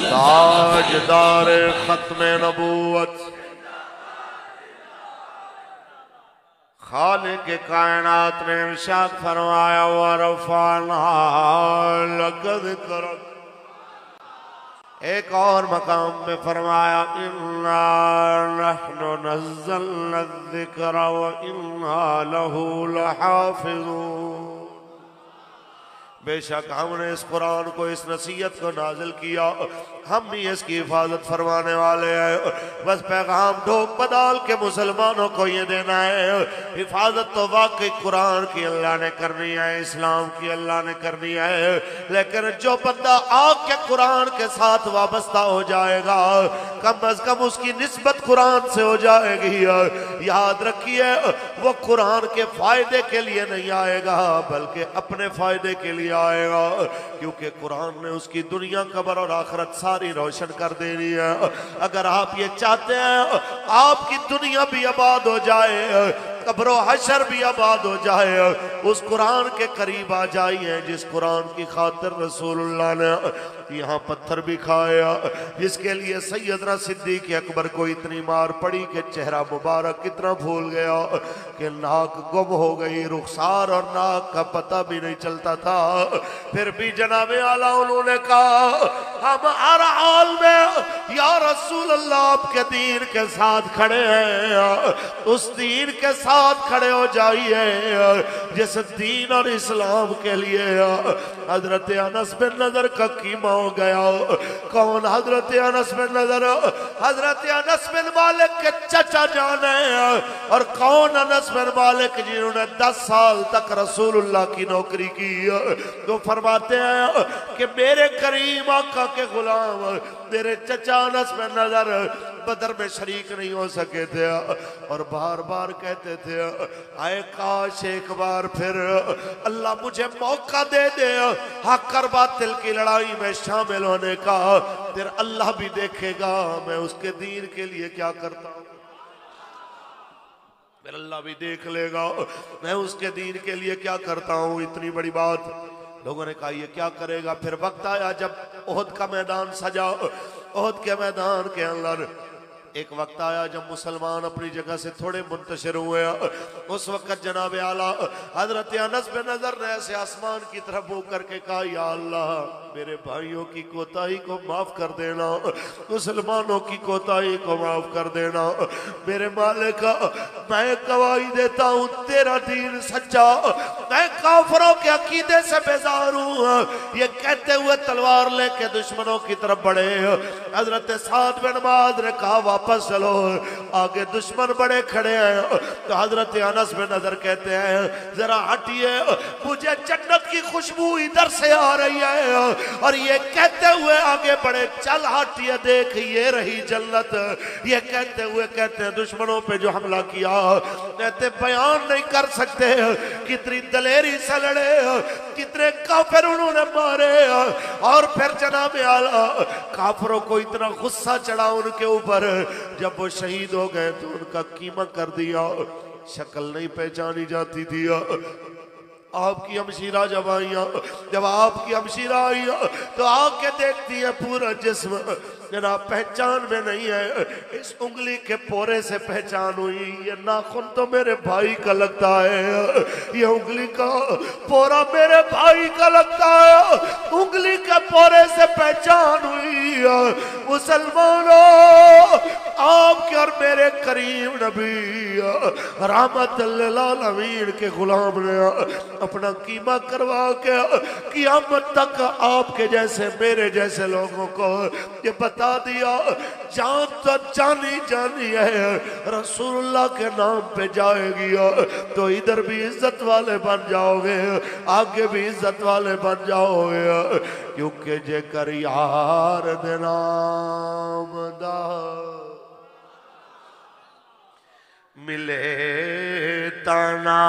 ताजदार खत्म नबूवत खालिक कायनात ने इरशाद फरमाया वरफ़अना लक़द करम। एक और मकाम में फरमाया इन्ना नहनु नज़्ज़लना ज़िक्र व इन्ना लहू लहाफ़िज़ून। बेशक हमने इस कुरान को, इस नसीहत को नाजिल किया, हम भी इसकी हिफाजत फरमाने वाले हैं। बस पैगाम ढोक बदाल के मुसलमानों को ये देना है, हिफाजत तो वाकई कुरान की अल्लाह ने करनी है, इस्लाम की अल्लाह ने करनी है। लेकिन जो बंदा आग के कुरान के साथ वाबस्ता हो जाएगा, कम अज कम उसकी निस्बत कुरान से हो जाएगी। याद रखिए, वो कुरान के फायदे के लिए नहीं आएगा बल्कि अपने फायदे के लिए आएगा, क्योंकि कुरान ने उसकी दुनिया, कब्र और आखिरत सारी रोशन कर देनी है। अगर आप ये चाहते हैं आपकी दुनिया भी आबाद हो जाए, कब्र हशर भी आबाद हो जाए, उस कुरान के करीब आ जाइए जिस कुरान की खातिर रसूलुल्लाह ने यहाँ पत्थर भी खाया, जिसके लिए सैयदना सिद्दीक़ अकबर को इतनी मार पड़ी कि चेहरा मुबारक कितना भूल गया कि नाक गुम हो गई, रुखसार और नाक का पता भी नहीं चलता था। फिर भी जनाबे आला उन्होंने कहा, हम हर हाल में या रसूल अल्लाह आपके दीन के साथ खड़े हैं, उस दीन के साथ खड़े हो जाइए जिस दीन और इस्लाम के लिए हजरत अनस बिन नजर का कीमा हो गया। कौन हजरत अनस बिन नजर? हजरत अनस बिन मालिक के चचा जान है। और कौन अनस बिन मालिक जिन्होंने 10 साल तक रसूलुल्लाह की नौकरी की। तो फरमाते हैं कि मेरे करीम आका के गुलाम मेरे चचा अनस बिन नजर बदर में शरीक नहीं हो सके थे और बार बार कहते थे, आए काश एक बार फिर अल्लाह मुझे मौका दे दे हक और बातिल की लड़ाई में शामिल होने का, फिर अल्लाह भी देखेगा मैं उसके दीन के लिए क्या करता हूँ, फिर अल्लाह भी देख लेगा मैं उसके दीन के लिए क्या करता हूँ। इतनी बड़ी बात। लोगों ने कहा ये क्या करेगा। फिर वक्त आया जब ओहद का मैदान सजा। ओहद के मैदान के अंदर एक वक्त आया जब मुसलमान अपनी जगह से थोड़े मुंतशिर हुए। उस वक्त जनाब आला हजरत अनस बिन नजर ने ऐसे आसमान की तरफ मुंह करके कहा, या अल्लाह मेरे भाइयों की कोताही को माफ कर देना, मुसलमानों की कोताही को माफ कर देना। मेरे मालिक मैं गवाही देता हूँ तेरा दीन सच्चा, मैं काफिरों के अकीदे से बेजार हूँ। ये कहते हुए तलवार लेके दुश्मनों की तरफ बढ़े। हजरत साद बिन मुआज ने कहा वापस चलो, आगे दुश्मन बड़े खड़े हैं। तो हजरत अनस बिन नजर कहते हैं जरा हटिए, मुझे जन्नत की खुशबू इधर से आ रही है। और ये कहते हुए आगे बढ़े, चल हटिए देख ये रही जन्नत। ये कहते हुए कहते हैं दुश्मनों पे जो हमला किया कहते बयान नहीं कर सकते कितनी दलेरी से लड़े, कितने काफिर उन्होंने मारे। और फिर जनाब आला काफिरों को इतना गुस्सा चढ़ा उनके ऊपर, जब वो शहीद हो गए तो उनका कीमा कर दिया, शक्ल नहीं पहचानी जाती थी। आपकी हमशीरा जब आइया, जब आपकी हमशीरा आइया तो आके देखती है पूरा जिस्म जनाब पहचान में नहीं है। इस उंगली के पोरे से पहचान हुई, ये नाखून तो मेरे भाई का लगता है, ये उंगली का पोरा मेरे भाई का लगता है, उंगली के पोरे से पहचान हुई। मुसलमानों आपके और मेरे करीम नबी रहमत लिल आलमीन के गुलाम ने अपना कीमा करवा के क़यामत तक आपके जैसे मेरे जैसे लोगों को ये बता दिया, जान तो जानी जानी है रसूलुल्लाह के नाम पे जाएगी तो इधर भी इज्जत वाले बन जाओगे, आगे भी इज्जत वाले बन जाओगे। क्योंकि जेकर यार दे नाम दा मिले तना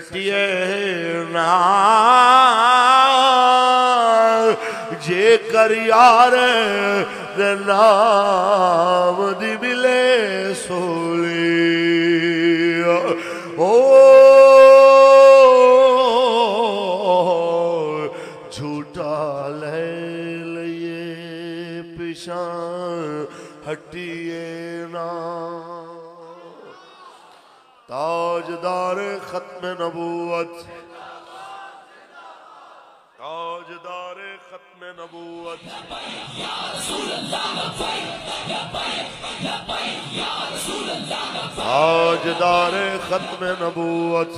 सटिए ना जे कर यार दे नाम दी मिले सोली ओ झूठा ले लिए पिछा हटिए ना ताजदार खत्म नबूवत ताजदार खत्म नबूवत ताजदार खत्म नबूवत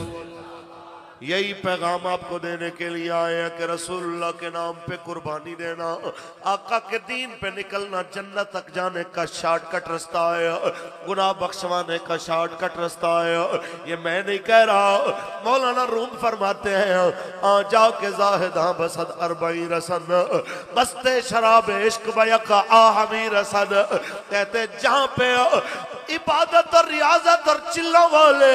यही पैगाम आपको देने के लिए आए हैं कि रसूलुल्लाह के नाम पे कुर्बानी देना, आका के दीन पे निकलना जन्नत तक जाने का शॉर्टकट रास्ता है, गुनाह बख्शवाने का शॉर्टकट रास्ता है। ये मैं नहीं कह रहा, मौलाना रूम फरमाते हैं आ जाके जाहिदा बसद अरबई रसद बस्ते शराब इश्क बयका आ हमी रसद, कहते जहां पे इबादत और रियाजत और चिल्लों वाले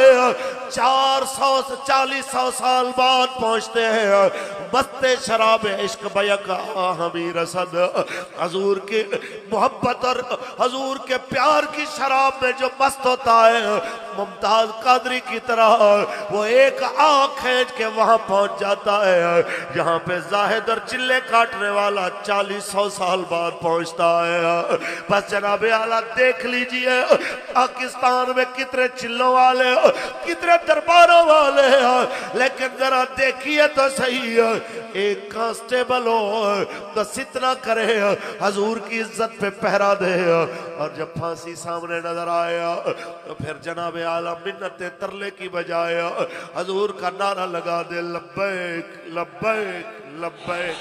440 साल बाद पहुंचते हैं बस्ते शराब इश्क बयका हमी रसद, हजूर की मोहब्बत और हजूर के प्यार की शराब में जो मस्त होता है मुमताज कादरी की तरह वो एक आंख खींच के वहां पहुंच जाता है जहां पे जाहिद और चिल्ले काटने वाला 40 साल बाद पहुंचता है। बस जनाब आला देख लीजिए पाकिस्तान में कितने चिल्लों वाले कितने दरबारों वाले हैं, लेकिन जरा देखिए तो सही एक कांस्टेबल हो तो सितना करे हजूर की इज्जत पे पहरा दे, और जब फांसी सामने नजर आया तो फिर जनाब आला मिन्नते तरले की बजाय हजूर का नारा लगा दे लब्बैक लब्बैक लब्बैक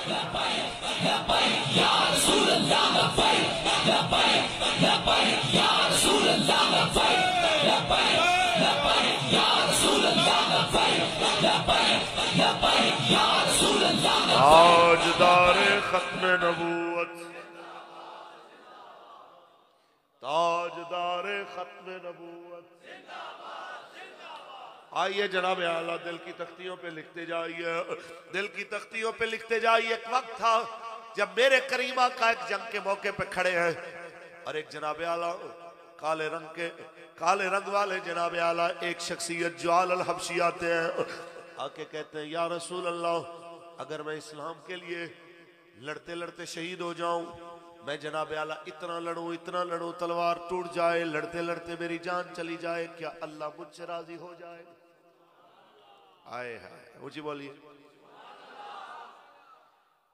ताजदारे खत्म नबूवत ताजदारे खत्म नबूवत। आइए जनाब आला दिल की तख्तियों पे लिखते जाइए, दिल की तख्तियों पे लिखते जाइए। एक वक्त था जब मेरे करीमा का एक जंग के मौके पे खड़े हैं और एक जनाब आला काले रंग वाले जनाब आला एक शख्सियत ज्वाल अल हबशी आते हैं, आके कहते हैं या रसूल अल्लाह अगर मैं इस्लाम के लिए लड़ते लड़ते शहीद हो जाऊं, मैं जनाब आला इतना लड़ूं तलवार टूट जाए, लड़ते लड़ते मेरी जान चली जाए, क्या अल्लाह मुझसे राजी हो जाएगा? आए हाय मुझे बोलिए।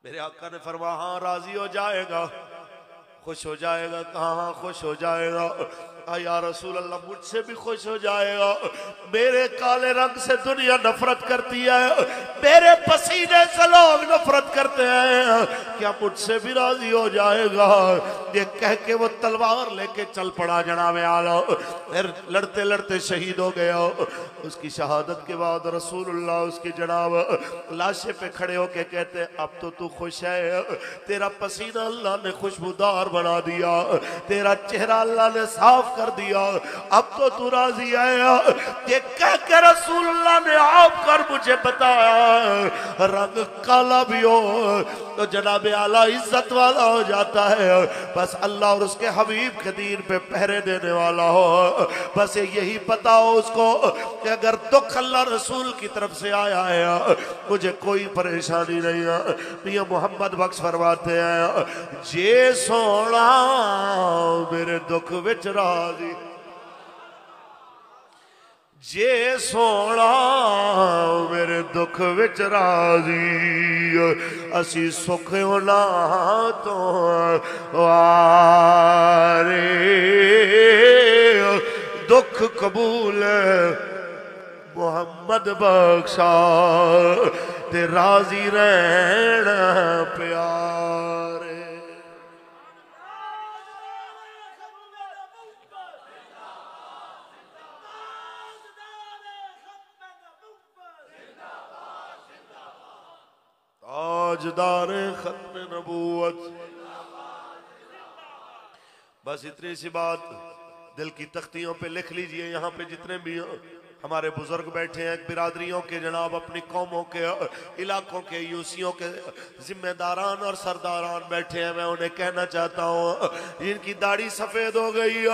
मेरे आका ने फरमाया हाँ राजी हो जाएगा, खुश हो जाएगा। कहा हाँ खुश हो जाएगा। या रसूल अल्लाह मुझसे भी खुश हो जाएगा, मेरे काले रंग से दुनिया नफरत करती है, मेरे पसीने से लोग नफरत करते हैं, क्या मुझसे भी राजी हो जाएगा? ये कह के वो तलवार लेके चल पड़ा जनाब आला, फिर लड़ते लड़ते शहीद हो गया। उसकी शहादत के बाद रसूलुल्लाह उसकी जनाब लाशे पे खड़े होके कहते अब तो तू खुश है, तेरा पसीना अल्लाह ने खुशबूदार बना दिया, तेरा चेहरा अल्लाह ने साफ कर दिया, अब तो तू राजी आया। ये कह के रसूलुल्लाह ने आप कर मुझे बताया रंग काला भी हो तो जनाब आला इज्जत वाला हो जाता है, बस अल्लाह और उसके हबीब के दीन पे पहरे देने वाला हो। बस यही पता हो उसको कि अगर दुख अल्लाह रसूल की तरफ से आया है मुझे कोई परेशानी नहीं है। मियां मोहम्मद बख्श फरमाते हैं जे सोना मेरे दुख विच राजी, जे सोना मेरे दुख विच राजी, असी सुख होना तो वारे, दुख कबूल मोहम्मद बख्शा ते राजी रहना प्यारे। ताजदारे खत्म नबूवत। बस इतनी सी बात दिल की तख्तियों पे लिख लीजिए, यहाँ पे जितने भी हमारे बुजुर्ग बैठे हैं बिरादरियों के, जनाब अपनी कौमों के, इलाकों के, यूसियों के जिम्मेदारान और सरदारान बैठे हैं। मैं उन्हें कहना चाहता हूँ, जिनकी दाढ़ी सफेद हो गई,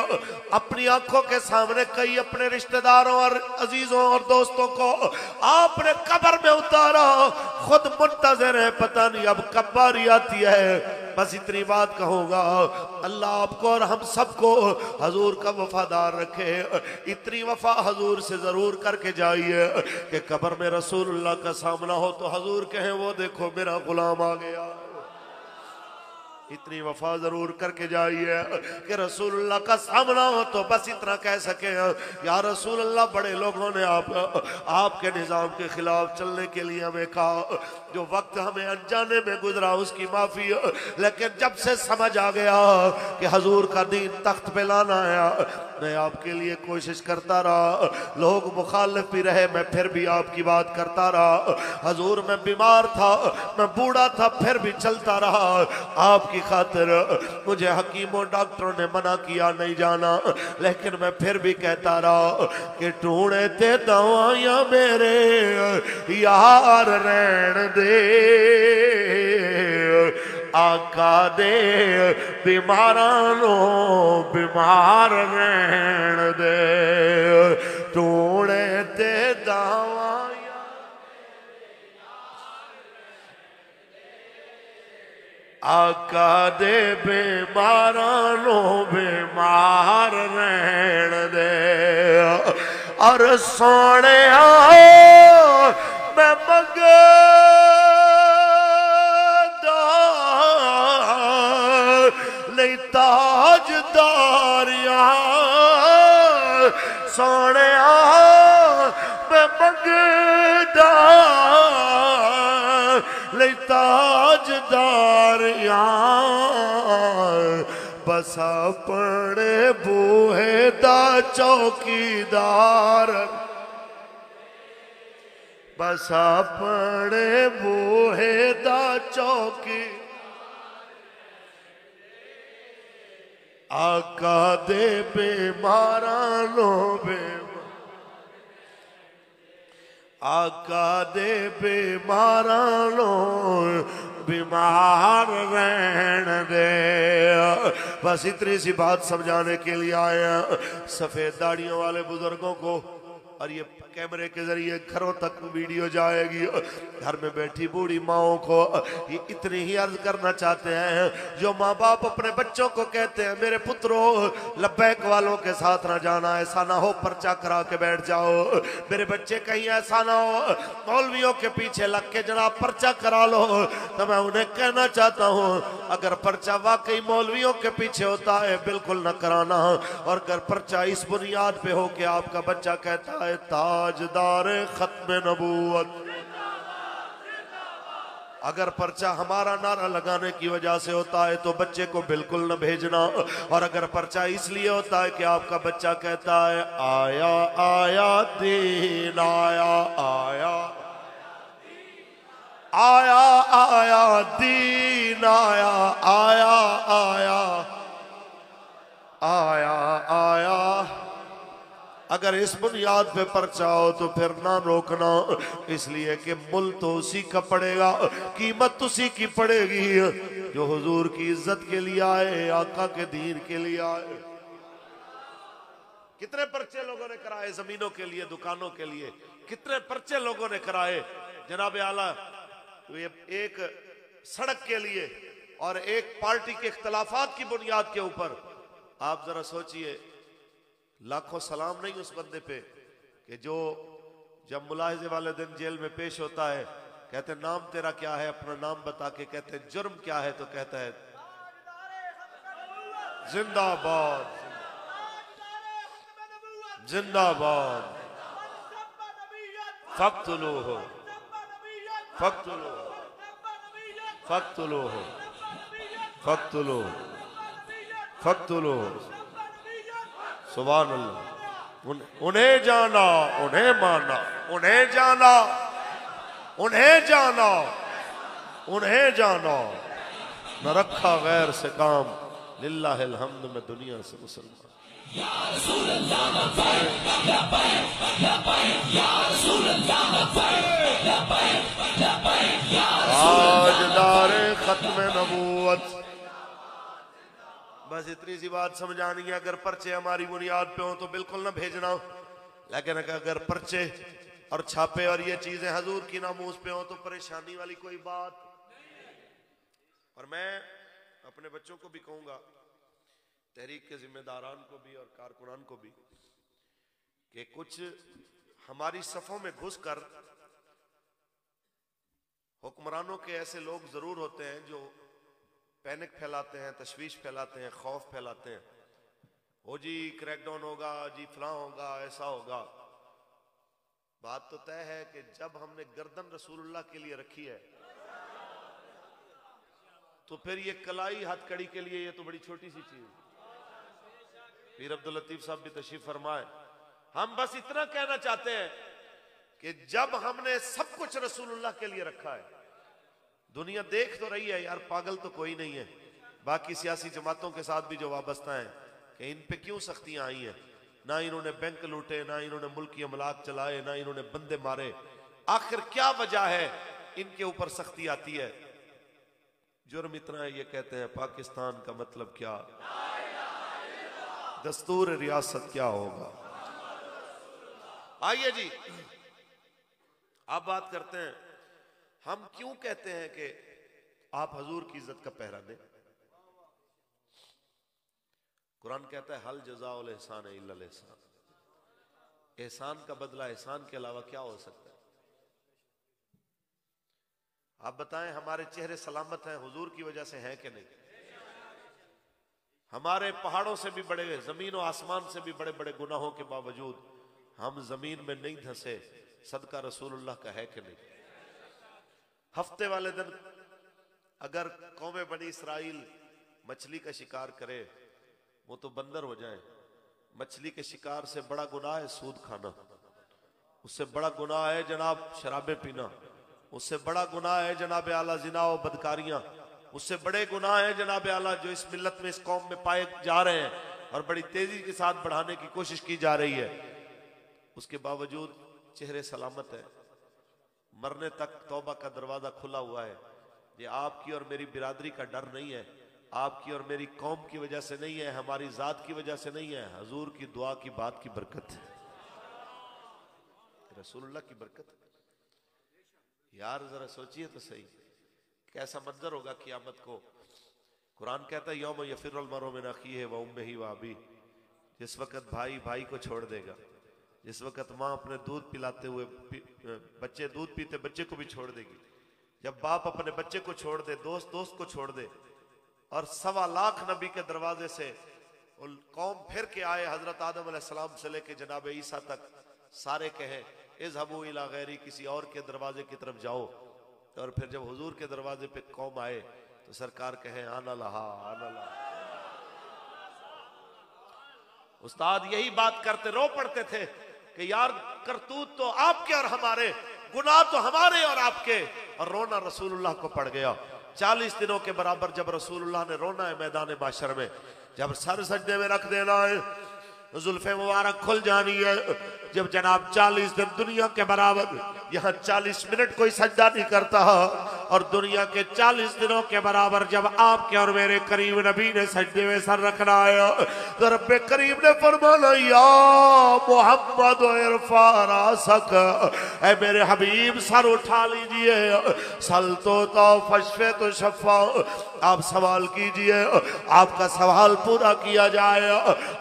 अपनी आंखों के सामने कई अपने रिश्तेदारों और अजीजों और दोस्तों को आपने कब्र में उतारा, खुद मुंतज़िर है, पता नहीं अब कब बारी आती है। बस इतनी बात कहूंगा, अल्लाह आपको और हम सबको हजूर का वफादार रखे। इतनी वफा हजूर से जरूर करके जाइए कि कब्र में रसूलुल्लाह का सामना हो तो हजूर कहें, वो देखो मेरा गुलाम आ गया। इतनी वफा जरूर करके जाइए कि रसूलुल्लाह का सामना हो तो बस इतना कह सके, या रसूलुल्लाह, बड़े लोगों ने आपके निज़ाम के खिलाफ चलने के लिए हमें कहा, जो वक्त हमें अनजाने में गुजरा उसकी माफी, लेकिन जब से समझ आ गया कि हजूर का दीन तख्त पे लाना है, मैं आपके लिए कोशिश करता रहा। लोग मुखालिफ भी रहे, मैं फिर भी आपकी बात करता रहा। हजूर मैं बीमार था, मैं बूढ़ा था, फिर भी चलता रहा आपकी खातिर। मुझे हकीमों डॉक्टरों ने मना किया नहीं जाना, लेकिन मैं फिर भी कहता रहा कि ढूंढे ते दवाइयां मेरे यार रहन दे, आका दे बीमारानो बीमार रहन दे, ढूंढे ते दवाइयां आका दे बीमारानो बीमार रहन दे। और सोने मैं मंगदा नहीं ताजदारियां, सोने मैं मंगदा नहीं ताजदारियां, बस अपने बूहे दा चौकीदार, बस अपने बूहे दा चौकी, आका दे बीमारानो आका दे बीमारानो बीमार रहन दे। बस इतनी सी बात समझाने के लिए आए हैं सफेद दाढ़ियों वाले बुजुर्गों को। और ये कैमरे के जरिए घरों तक वीडियो जाएगी, घर में बैठी बूढ़ी माओं को ये इतनी ही अर्ज करना चाहते हैं, जो माँ बाप अपने बच्चों को कहते हैं, मेरे पुत्रों लब्बैक वालों के साथ ना जाना, ऐसा ना हो पर्चा करा के बैठ जाओ, मेरे बच्चे कहीं ऐसा ना हो मौलवियों के पीछे लग के जनाब पर्चा करा लो। तो मैं उन्हें कहना चाहता हूँ, अगर पर्चा वाकई मौलवियों के पीछे होता है बिल्कुल न कराना, और अगर पर्चा इस बुनियाद पे हो कि आपका बच्चा कहता है ताजदार खत्म नबूवत, अगर पर्चा हमारा नारा लगाने की वजह से होता है तो बच्चे को बिल्कुल न भेजना। और अगर पर्चा इसलिए होता है कि आपका बच्चा कहता है आया आया दीन आया आया आया आया दीन आया आया आया आया आया, अगर इस बुनियाद पे पर्चा हो तो फिर ना रोकना, इसलिए कि मुल तो उसी का पड़ेगा, कीमत उसी की पड़ेगी जो हुजूर की इज्जत के लिए आए, आका के दीन के लिए आए। कितने पर्चे लोगों ने कराए जमीनों के लिए, दुकानों के लिए, कितने पर्चे लोगों ने कराए जनाब आला, एक सड़क के लिए और एक पार्टी के इख्तलाफात की बुनियाद के ऊपर। आप जरा सोचिए, लाखों सलाम नहीं उस बंदे पे कि जो जब मुलाहिजे वाले दिन जेल में पेश होता है, कहते नाम तेरा क्या है, अपना नाम बता के कहते जुर्म क्या है, तो कहता है जिंदाबाद जिंदाबाद फक्तुलू हो फक्तुलू फक्तुलू हो फक्तुलू फक्तुलू। सुभान अल्लाह। उन्हें जाना उन्हें माना, उन्हें जाना उन्हें जाना उन्हें जाना, न रखा गैर से काम, लिल्लाहिल हम्द में दुनिया से मुसलमान। ताजदारे खत्म नबूवत। बस इतनी सी बात समझानी है। अगर पर्चे हमारी बुनियाद पे हो तो बिल्कुल ना भेजना, लेकिन अगर पर्चे और छापे और ये चीजें हजूर की नामूस पे हो तो परेशानी वाली कोई बात। और मैं अपने बच्चों को भी कहूंगा, तहरीक के जिम्मेदारान को भी और कारकुनान को भी, कि कुछ हमारी सफों में घुसकर हुक्मरानों के ऐसे लोग जरूर होते हैं जो पैनिक फैलाते हैं, तशवीश फैलाते हैं, खौफ फैलाते हैं। हो जी क्रैकडाउन होगा, जी फलां होगा, ऐसा होगा। बात तो तय है कि जब हमने गर्दन रसूलुल्लाह के लिए रखी है तो फिर ये कलाई हथकड़ी के लिए ये तो बड़ी छोटी सी चीज। पीर अब्दुल लतीफ साहब भी तशरीफ फरमाए। हम बस इतना कहना चाहते हैं कि जब हमने सब कुछ रसूलुल्लाह के लिए रखा है, दुनिया देख तो रही है यार, पागल तो कोई नहीं है। बाकी सियासी जमातों के साथ भी जो वाबस्ता है कि इन पे क्यों सख्तियां आई हैं, ना इन्होंने बैंक लूटे, ना इन्होंने मुल्की अमलाक चलाए, ना इन्होंने बंदे मारे, आखिर क्या वजह है इनके ऊपर सख्ती आती है? जुर्म इतना है, ये कहते हैं पाकिस्तान का मतलब क्या, दस्तूर रियासत क्या होगा। आइए जी आप बात करते हैं, हम क्यों कहते हैं कि आप हजूर की इज्जत का पहरा दें। कुरान कहता है हल जज़ाउल एहसान इल्लल एहसान, एहसान का बदला एहसान के अलावा क्या हो सकता है? आप बताएं, हमारे चेहरे सलामत हैं हुजूर की वजह से हैं कि नहीं? हमारे पहाड़ों से भी बड़े, जमीन और आसमान से भी बड़े बड़े गुनाहों के बावजूद हम जमीन में नहीं धंसे, सदका रसूलुल्लाह का है कि नहीं? हफ्ते वाले दिन अगर कौमे बनी इसराइल मछली का शिकार करे, वो तो बंदर हो जाए। मछली के शिकार से बड़ा गुनाह है सूद खाना, उससे बड़ा गुनाह है जनाब शराबें पीना, उससे बड़ा गुनाह है जनाब आला जिना और बदकारियां, उससे बड़े गुनाह है जनाब आला जो इस मिल्लत में, इस कौम में पाए जा रहे हैं और बड़ी तेजी के साथ बढ़ाने की कोशिश की जा रही है। उसके बावजूद चेहरे सलामत है, मरने तक तौबा का दरवाजा खुला हुआ है। ये आपकी और मेरी बिरादरी का डर नहीं है, आपकी और मेरी कौम की वजह से नहीं है, हमारी जात की वजह से नहीं है, हजूर की दुआ की बात की बरकत है, रसूलुल्लाह की बरकत है। यार जरा सोचिए तो सही, कैसा मंजर होगा क़यामत को। कुरान कहता है यौम यफिरुल मरउ मिन अखीहि व उम्मिही व अबीह, जिस वक्त भाई भाई को छोड़ देगा, जिस वक्त माँ अपने दूध पिलाते हुए बच्चे दूध पीते बच्चे को भी छोड़ देगी, जब बाप अपने बच्चे को छोड़ दे, दोस्त दोस्त को छोड़ दे, और 1.25 लाख नबी के दरवाजे से कौम फिर के आए, हजरत आदम अलैहिस्सलाम से लेके जनाब ईसा तक, सारे कहें इज़हबू इला गैरी, किसी और के दरवाजे की तरफ जाओ। और फिर जब हुजूर के दरवाजे पे कौम आए तो सरकार कहें आना लहा आना लहा। उस्ताद यही बात करते रो पड़ते थे कि यार करतूत तो आपके और हमारे, गुनाह तो हमारे और आपके, और रोना रसूलुल्लाह को पड़ गया। 40 दिनों के बराबर जब रसूलुल्लाह ने रोना है मैदान माशर में, जब सर सजदे में रख देना है, जुल्फे मुबारक खुल जानी है, जब जनाब 40 दिन दुनिया के बराबर, यहाँ 40 मिनट कोई सजदा नहीं करता, और दुनिया के 40 दिनों के बराबर जब आपके और मेरे करीम नबी ने सजदे में सर रखना आया तो रब्बे करीम ने फरमाना या मोहम्मद इरफा रासक, ऐ मेरे हबीब सर उठा लीजिए, सल तो फशफे तो शफा, आप सवाल कीजिए, आपका सवाल पूरा किया जाए,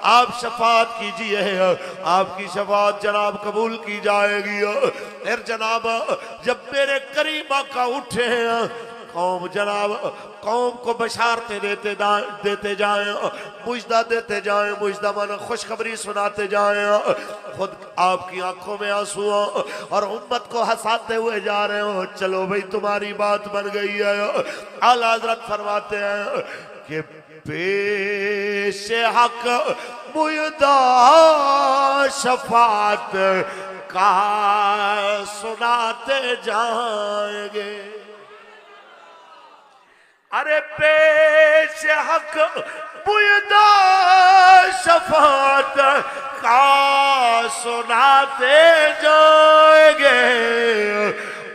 आप शफात कीजिए, आपकी शफात जनाब कबूल की जाएगी। फिर जनाब जब मेरे करीब आका उठे हैं, कौम जनाब कौम को बशारते देते जाएं, मुजदा देते जाएं, मुजदा माना खुशखबरी सुनाते जाएं, खुद आपकी आंखों में आंसू और उम्मत को हंसाते हुए जा रहे हो, चलो भाई तुम्हारी बात बन गई है। आला हज़रत फरमाते हैं कि पेश हक मुयदा शफात का सुनाते जाएंगे। अरे पेश हक बुयदा शफात का सुनाते जाएंगे,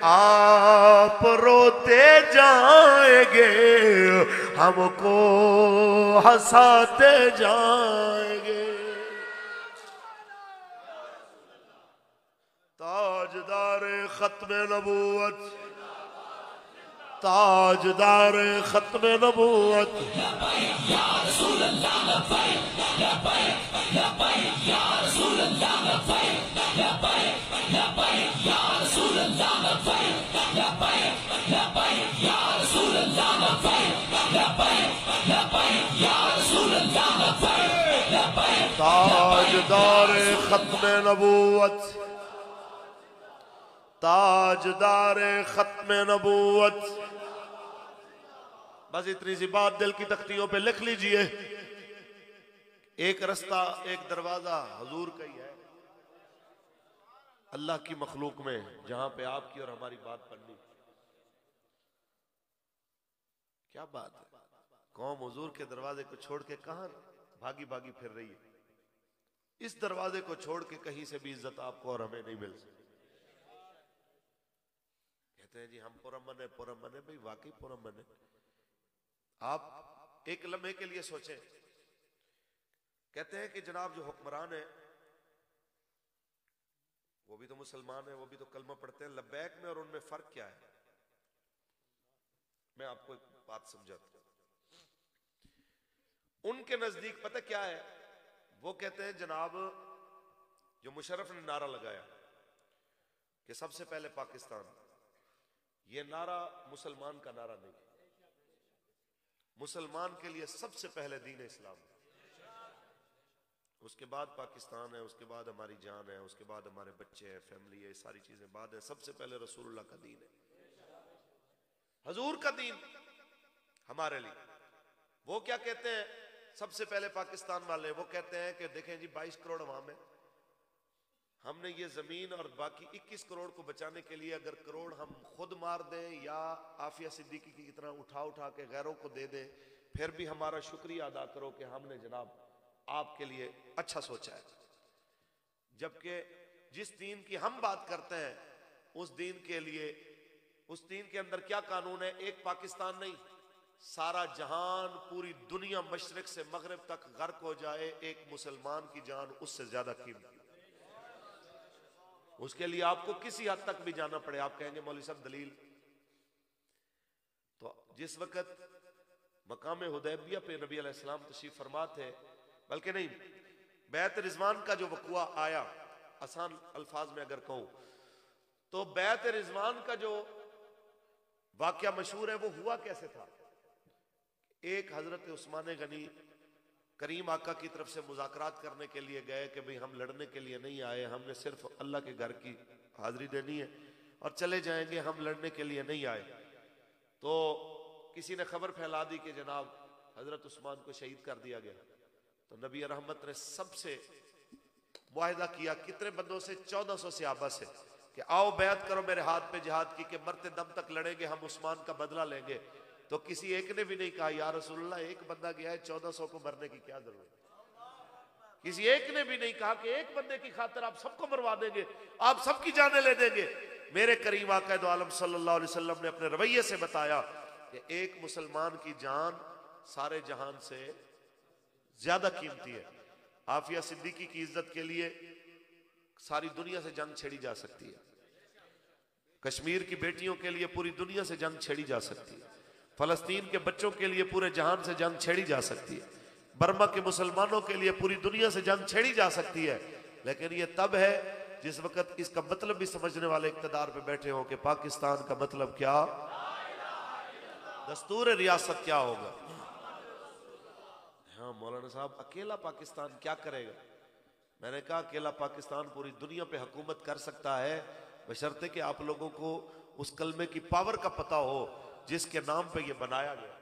आप रोते जाएंगे, हमको हंसाते जाएंगे। ताजदार खत्म नबूवत, ताजदार खत्म नबूवत, ताजदार खत्म नबूवत, ताजदार खत्म नबूवत। बस इतनी सी बात दिल की तख्तियों पे लिख लीजिए। एक रास्ता, एक दरवाजा हुजूर का ही है अल्लाह की मखलूक में, जहां पे आपकी और हमारी बात पढ़नी। क्या बात है, कौम हुजूर के दरवाजे को छोड़ के कहां भागी भागी फिर रही है। इस दरवाजे को छोड़ के कहीं से भी इज्जत आपको और हमें नहीं मिल सकती। कहते हैं जी हम पुरमन है, पुरमन है। भाई वाकई पुरमन है। आप एक लम्हे के लिए सोचें, कहते हैं कि जनाब जो हुक्मरान है वो भी तो मुसलमान है, वो भी तो कलमा पढ़ते हैं। लब्बैक में और उनमें फर्क क्या है? मैं आपको एक बात समझाता हूं। उनके नजदीक पता क्या है? वो कहते हैं जनाब जो मुशर्रफ ने नारा लगाया कि सबसे पहले पाकिस्तान, ये नारा मुसलमान का नारा नहीं। मुसलमान के लिए सबसे पहले दीन इस्लाम, उसके बाद पाकिस्तान है, उसके बाद हमारी जान है, उसके बाद हमारे बच्चे हैं, फैमिली है, सारी चीजें बाद है। सबसे पहले रसूलुल्लाह का दीन है, हजूर का दीन हमारे लिए। वो क्या कहते हैं सबसे पहले पाकिस्तान वाले? वो कहते हैं कि देखें जी 22 करोड़ अवाम है, हमने ये जमीन और बाकी 21 करोड़ को बचाने के लिए अगर करोड़ हम खुद मार दें या आफिया सिद्दीकी की तरह उठा उठा के गैरों को दे दें, फिर भी हमारा शुक्रिया अदा करो कि हमने जनाब आपके लिए अच्छा सोचा है। जबकि जिस दीन की हम बात करते हैं उस दीन के लिए, उस दीन के अंदर क्या कानून है? एक पाकिस्तान नहीं, सारा जहान, पूरी दुनिया मशरिक से मगरिब तक गर्क हो जाए, एक मुसलमान की जान उससे ज्यादा कीमती। उसके लिए आपको किसी हद तक भी जाना पड़े। आप कहेंगे मौलवी साहब दलील? तो जिस वक्त मकाम हुदैबिया पे नबी अलैहिस्सलाम तशरीफ फरमा थे, बल्कि नहीं, बैत रिजवान का जो वक़ुआ आया, आसान अल्फाज में अगर कहूं तो बैत रिजवान का जो वाकया मशहूर है वो हुआ कैसे था? एक हजरत उस्मान गनी करीम आका की तरफ से मुज़ाकरात करने के लिए गए कि भाई हम लड़ने के लिए नहीं आए, हमने सिर्फ अल्लाह के घर की हाजिरी देनी है और चले जाएंगे, हम लड़ने के लिए नहीं आए। तो किसी ने खबर फैला दी कि जनाब हजरत उस्मान को शहीद कर दिया गया। तो नबी रहमत ने सबसे मुआहिदा किया, कितने बंदों से? 1400 सहाबा से, कि आओ बैत करो मेरे हाथ पे जिहाद की, कि मरते दम तक लड़ेंगे, हम उस्मान का बदला लेंगे। तो किसी एक ने भी नहीं कहा या रसूलुल्लाह एक बंदा गया है, 1400 को मरने की क्या जरूरत? किसी एक ने भी नहीं कहा कि एक बंदे की खातिर आप सबको मरवा देंगे, आप सबकी जानें ले देंगे। मेरे करीम आका दो आलम सल्लल्लाहु अलैहि वसल्लम ने अपने रवैये से बताया कि एक मुसलमान की जान सारे जहान से ज्यादा कीमती है। आफिया सिद्दीकी की इज्जत के लिए सारी दुनिया से जंग छेड़ी जा सकती है, कश्मीर की बेटियों के लिए पूरी दुनिया से जंग छेड़ी जा सकती है, फलस्तीन के बच्चों के लिए पूरे जहान से जंग छेड़ी जा सकती है, बर्मा के मुसलमानों के लिए पूरी दुनिया से जंग छेड़ी जा सकती है। लेकिन ये तब है जिस वक्त इसका मतलब भी समझने वाले इक़्तिदार पे बैठे हो कि पाकिस्तान का मतलब क्या, दस्तूर रियासत क्या होगा। हाँ मौलाना साहब अकेला पाकिस्तान क्या करेगा? मैंने कहा अकेला पाकिस्तान पूरी दुनिया पे हुकूमत कर सकता है, बशर्ते कि आप लोगों को उस कलमे की पावर का पता हो जिसके नाम पे ये बनाया गया।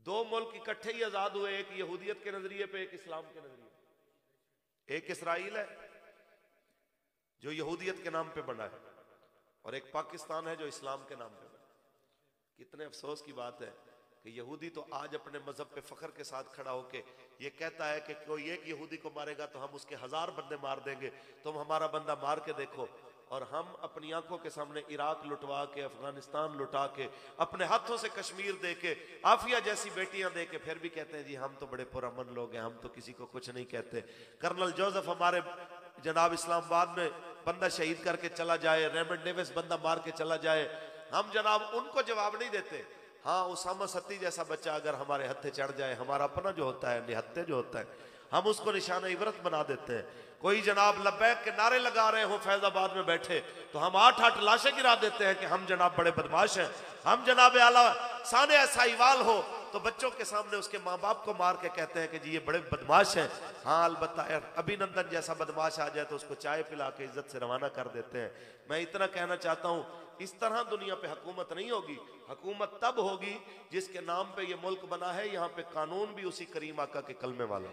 दो मुल्क इकट्ठे ही आजाद हुए, एक यहूदियत के नजरिए पे, एक इस्लाम के नजरिए। एक इसराइल है जो यहूदियत के नाम पे बना है और एक पाकिस्तान है जो इस्लाम के नाम पे बना। कितने अफसोस की बात है कि यहूदी तो आज अपने मजहब पे फख्र के साथ खड़ा होके ये कहता है कि कोई एक यहूदी को मारेगा तो हम उसके 1000 बंदे मार देंगे, तुम हमारा बंदा मार के देखो। और हम अपनी आंखों के सामने इराक लुटवा के, अफगानिस्तान लुटा के, अपने हाथों से कश्मीर दे के, आफिया जैसी बेटियां दे के, फिर भी कहते हैं जी हम तो बड़े पुरअमन लोग हैं, हम तो किसी को कुछ नहीं कहते। कर्नल जोसेफ हमारे जनाब इस्लामाबाद में बंदा शहीद करके चला जाए, रेमंड डेविस बंदा मार के चला जाए, हम जनाब उनको जवाब नहीं देते। हाँ, उसामा सत्ती जैसा बच्चा अगर हमारे हत्थे चढ़ जाए, हमारा अपना जो होता है निहत्थे जो होता है, हम उसको निशाना इबरत बना देते हैं। कोई जनाब लब्बैक के नारे लगा रहे हो फैजाबाद में बैठे तो हम 8-8 लाशें गिरा देते हैं कि हम जनाब बड़े बदमाश हैं। हम जनाब आला साने साहिवाल हो तो बच्चों के सामने उसके माँ बाप को मार के कहते हैं कि जी ये बड़े बदमाश हैं। हाँ, अलबत्ता अभिनंदन जैसा बदमाश आ जाए तो उसको चाय पिला के इज्जत से रवाना कर देते हैं। मैं इतना कहना चाहता हूँ, इस तरह दुनिया पे हुकूमत नहीं होगी। हुकूमत तब होगी जिसके नाम पे ये मुल्क बना है, यहाँ पे कानून भी उसी करीम आका के कलमे वाला।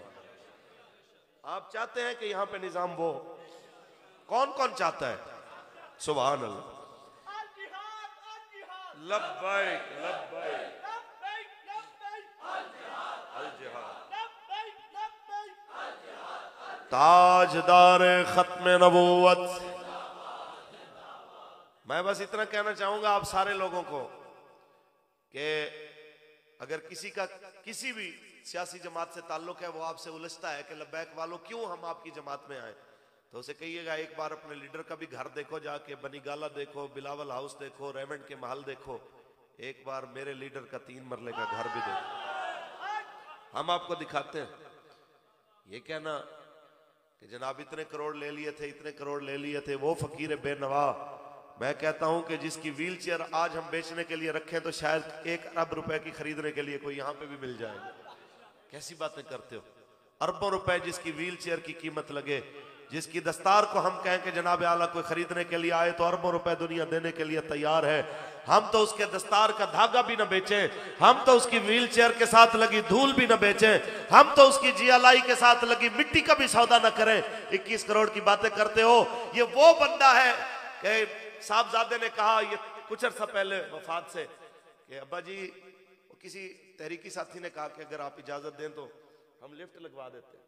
आप चाहते हैं कि यहाँ पे निजाम वो, कौन कौन चाहता है? सुभान अल्लाह। लब्बैक लब्बैक ताजदार खत्म नबूवत। मैं बस इतना कहना चाहूंगा आप सारे लोगों को कि अगर किसी का किसी भी सियासी जमात से ताल्लुक है, वो आपसे उलझता है कि लब्बैक वालों क्यों हम आपकी जमात में आए, तो उसे कहिएगा एक बार अपने लीडर का भी घर देखो, जाके बनी गाला देखो, बिलावल हाउस देखो, रेमंड के महल देखो, एक बार मेरे लीडर का 3 मरले का घर भी देखो। हम आपको दिखाते हैं। ये कहना कि जनाब इतने करोड़ ले लिए थे, इतने करोड़ ले लिए थे, वो फकीर बेनवा। मैं कहता हूं कि जिसकी व्हील चेयर आज हम बेचने के लिए रखें तो शायद 1 अरब रुपए की खरीदने के लिए कोई यहां पे भी मिल जाएगा। कैसी बातें करते हो? अरबों रुपए जिसकी व्हील चेयर की कीमत लगे, जिसकी दस्तार को हम कहें कि जनाब आला कोई खरीदने के लिए आए तो अरबों रुपए दुनिया देने के लिए तैयार है, हम तो उसके दस्तार का धागा भी न बेचें, हम तो उसकी व्हील चेयर के साथ लगी धूल भी न बेचें, हम तो उसकी जियालाई के साथ लगी मिट्टी का भी सौदा न करें। 21 करोड़ की बातें करते हो। ये वो बंदा है कि साहबजादे ने कहा ये कुछ अर्सा पहले वफात से कि अब्बा जी, किसी तहरीकी साथी ने कहा कि अगर आप इजाजत दें तो हम लिफ्ट लगवा देते हैं।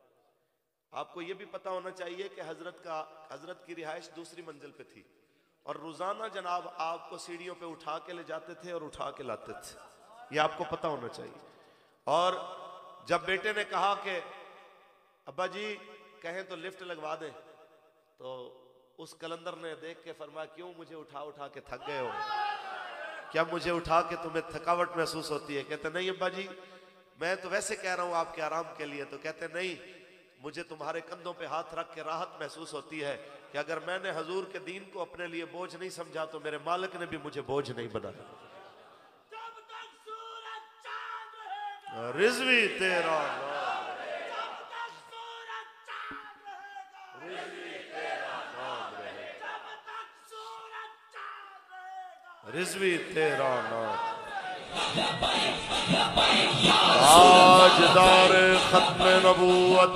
आपको ये भी पता होना चाहिए कि हजरत की रिहाइश दूसरी मंजिल पे थी और रोजाना जनाब आपको सीढ़ियों पे उठा के ले जाते थे और उठा के लाते थे, ये आपको पता होना चाहिए। और जब बेटे ने कहा कि अब्बा जी कहें तो लिफ्ट लगवा दें, तो उस कलंदर ने देख के फरमाया क्यों मुझे उठा उठा के थक गए हो, क्या मुझे उठा के तुम्हें थकावट महसूस होती है? कहते नहीं अब्बा जी, मैं तो वैसे कह रहा हूं आपके आराम के लिए। तो कहते नहीं, मुझे तुम्हारे कंधों पे हाथ रख के राहत महसूस होती है कि अगर मैंने हजूर के दीन को अपने लिए बोझ नहीं समझा तो मेरे मालिक ने भी मुझे बोझ नहीं बनाया। रिजवी तेरा रिजवी तेरा नाम ताजदार खत्म नबूवत।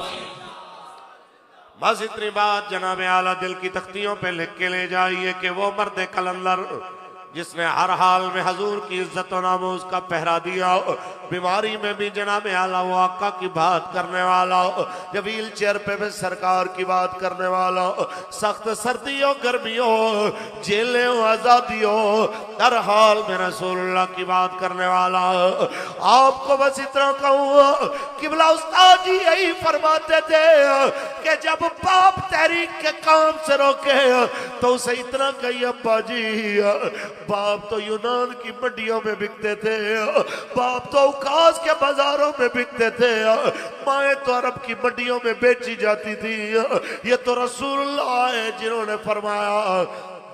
बस इतनी बात जनाब आला दिल की तख्तियों पे लिख के ले जाइए कि वो मर्द कलंदर जिसने हर हाल में हजूर की इज्जत और नामूस का पहरा दिया, बीमारी में भी जनाब आला वो आका की बात करने वाला, जब व्हील चेयर पे भी सरकार की बात करने वाला, सख्त सर्दियों गर्मियों जेलें आजादियों हर हाल में रसूलुल्लाह की बात करने वाला। आपको बस इतना कहूँ, किबला उस्ताद जी यही फरमाते थे कि जब बाप तहरीक के काम से रोके तो उसे इतना कही अब्बा जी, बाप तो यूनान की मंडियों में बिकते थे, बाप तो औकास के बाजारों में बिकते थे, माएँ तो अरब की मंडियों में बेची जाती थी। ये तो रसूलुल्लाह है जिन्होंने फरमाया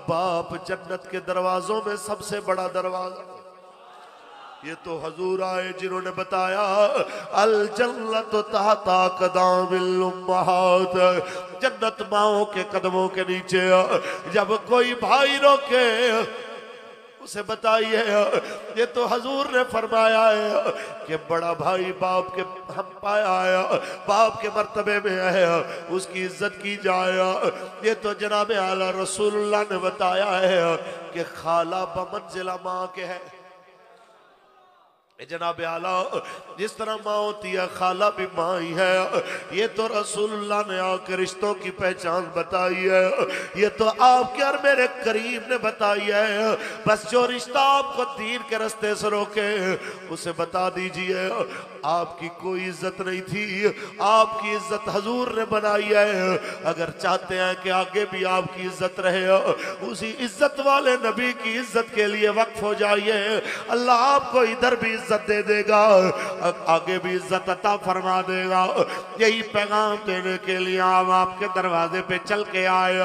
बाप जन्नत के दरवाजों में सबसे बड़ा दरवाजा। ये तो हजूर आए जिन्होंने बताया अल जन्नत तहता कदामिल उम्महात, जन्नत माओं के कदमों के नीचे। जब कोई भाई रोके उसे बताइए, ये तो हजूर ने फरमाया है कि बड़ा भाई बाप के हम पाया है, बाप के मर्तबे में है, उसकी इज्जत की जाए। ये तो जनाब आला रसूलुल्लाह ने बताया है कि खाला बमंजिला माँ के है। जनाब आला जिस तरह माँ होती है खाला भी माँ ही है, ये तो रसूलुल्लाह ने आकर रिश्तों की पहचान बताई है, ये तो आपके और मेरे करीब ने बताई है। बस जो रिश्ता आपको दीन के रास्ते से रोके उसे बता दीजिए। आपकी कोई इज्जत नहीं थी, आपकी इज्जत हजूर ने बनाई है। अगर चाहते हैं कि आगे भी आपकी इज्जत रहे, उसी इज्जत वाले नबी की इज्जत के लिए वक्फ हो जाइए। अल्लाह आपको इधर भी इज्जत दे देगा, आगे भी इज्जत अता फरमा देगा। यही पैगाम देने के लिए हम आपके दरवाजे पे चल के आए,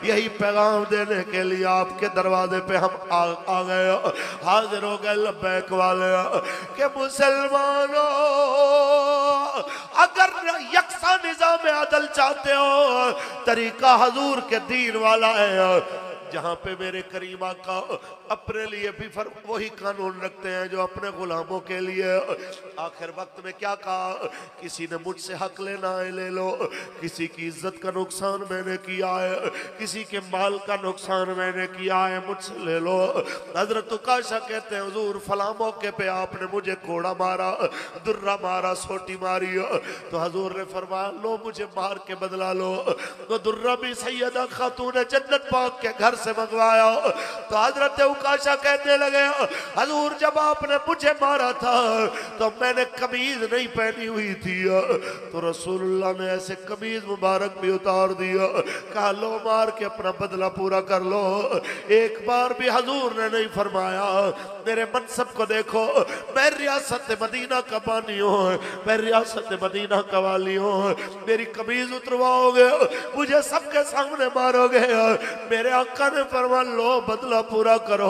यही पैगाम देने के लिए आपके दरवाजे पे हम आ गए, हाजिर हो गए लब्बैक वाले के मुसलमानों, अगर यकसा निजाम अदल चाहते हो, तरीका हजूर के दीन वाला है। जहां पे मेरे करीम आका अपने लिए भी वही कानून रखते हैं जो अपने गुलामों के लिए। आखिर वक्त में क्या कहा, किसी ने मुझसे हक लेना है ले लो, किसी की इज्जत का नुकसान मैंने किया है, किसी के माल का नुकसान मैंने किया है, मुझसे ले लो। हजरत उकाशा कहते हैं हुजूर फला मौके पे आपने मुझे कोड़ा मारा, दुर्रा मारा, सोटी मारी, तो हजूर ने फरमाया लो मुझे मार के बदला लो। तो दुर्रा भी सैयदा खातून जन्नत पाक के घर से मंगवाया। तो हजरत उकाशा कहते लगे हजूर जब आपने मुझे मारा था तो मैंने कमीज नहीं पहनी हुई थी, तो रसूलुल्लाह ने ऐसे कमीज मुबारक भी उतार दिया, कहा लो मार के अपना बदला पूरा कर लो। एक बार भी हजूर ने नहीं फरमाया मेरे मनसब को देखो, मैं रियासत मदीना का बानी हूँ, मैं रियासत मदीना का वाली हूँ, मेरी कमीज उतरवाओगे, मुझे सबके सामने मारोगे। मेरे आका ने फरमा लो बदला पूरा करो,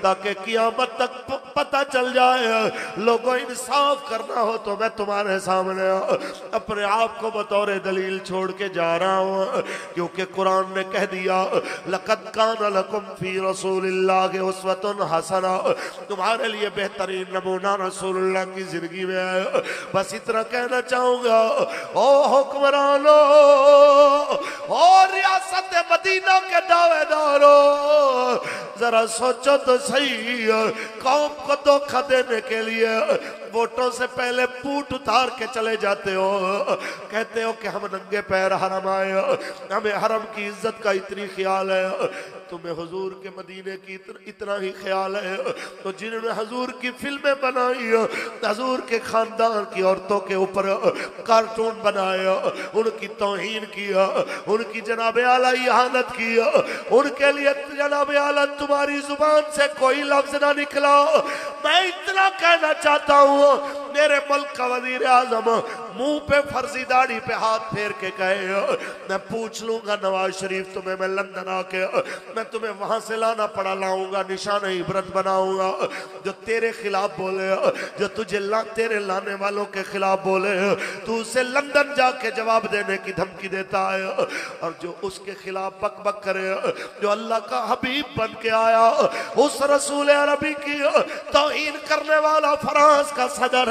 ताकि कियामत तक पता चल जाए। लोगों इंसाफ करना हो तो मैं तुम्हारे सामने अपने आप को बतौर दलील छोड़ के जा रहा हूँ, क्योंकि कुरान ने कह दिया लक़द कान लकुम फी रसूलिल्लाहि उस्वतुन हसना, तुम्हारे लिए बेहतरीन नमूना रसूलुल्लाह की जिंदगी में है। बस इतना कहना चाहूंगा ओ हुक्मरानो, ओ रियासत मदीना के दावेदारो, जरा सोचो तो सही, कौम को धोखा देने के लिए वोटों से पहले पूट उतार के चले जाते हो, कहते हो कि हम नंगे पैर हरम आए, हमें हरम की इज्जत का इतनी ख्याल है, तुम्हें हुजूर के मदीने की इतना ही ख्याल है। तो जिन्होंने हुजूर की फिल्में बनाई, हुजूर के खानदान की औरतों के ऊपर कार्टून बनाए, उनकी तौहीन किया, उनकी जनाब आला इहानत किया, उनके लिए जनाब आला तुम्हारी जुबान से कोई लफ्ज ना निकला। मैं इतना कहना चाहता हूँ मेरे मुल्क का वजीर आजम मुंह पे फर्जी दाढ़ी पे हाथ फेर के कहे मैं पूछ लूंगा नवाज शरीफ तुम्हें मैं लंदन आके मैं तुम्हें वहां से लाना पड़ा लाऊंगा, निशान इबरत बनाऊंगा। जो तेरे खिलाफ बोले, जो तुझे तेरे लाने वालों के खिलाफ बोले, तू उसे लंदन जाके जवाब देने की धमकी देता है, और जो उसके खिलाफ बक बक करे, जो अल्लाह का हबीब बन के आया, उस रसूल अरबी की तौहीन करने वाला फ्रांस का सदर,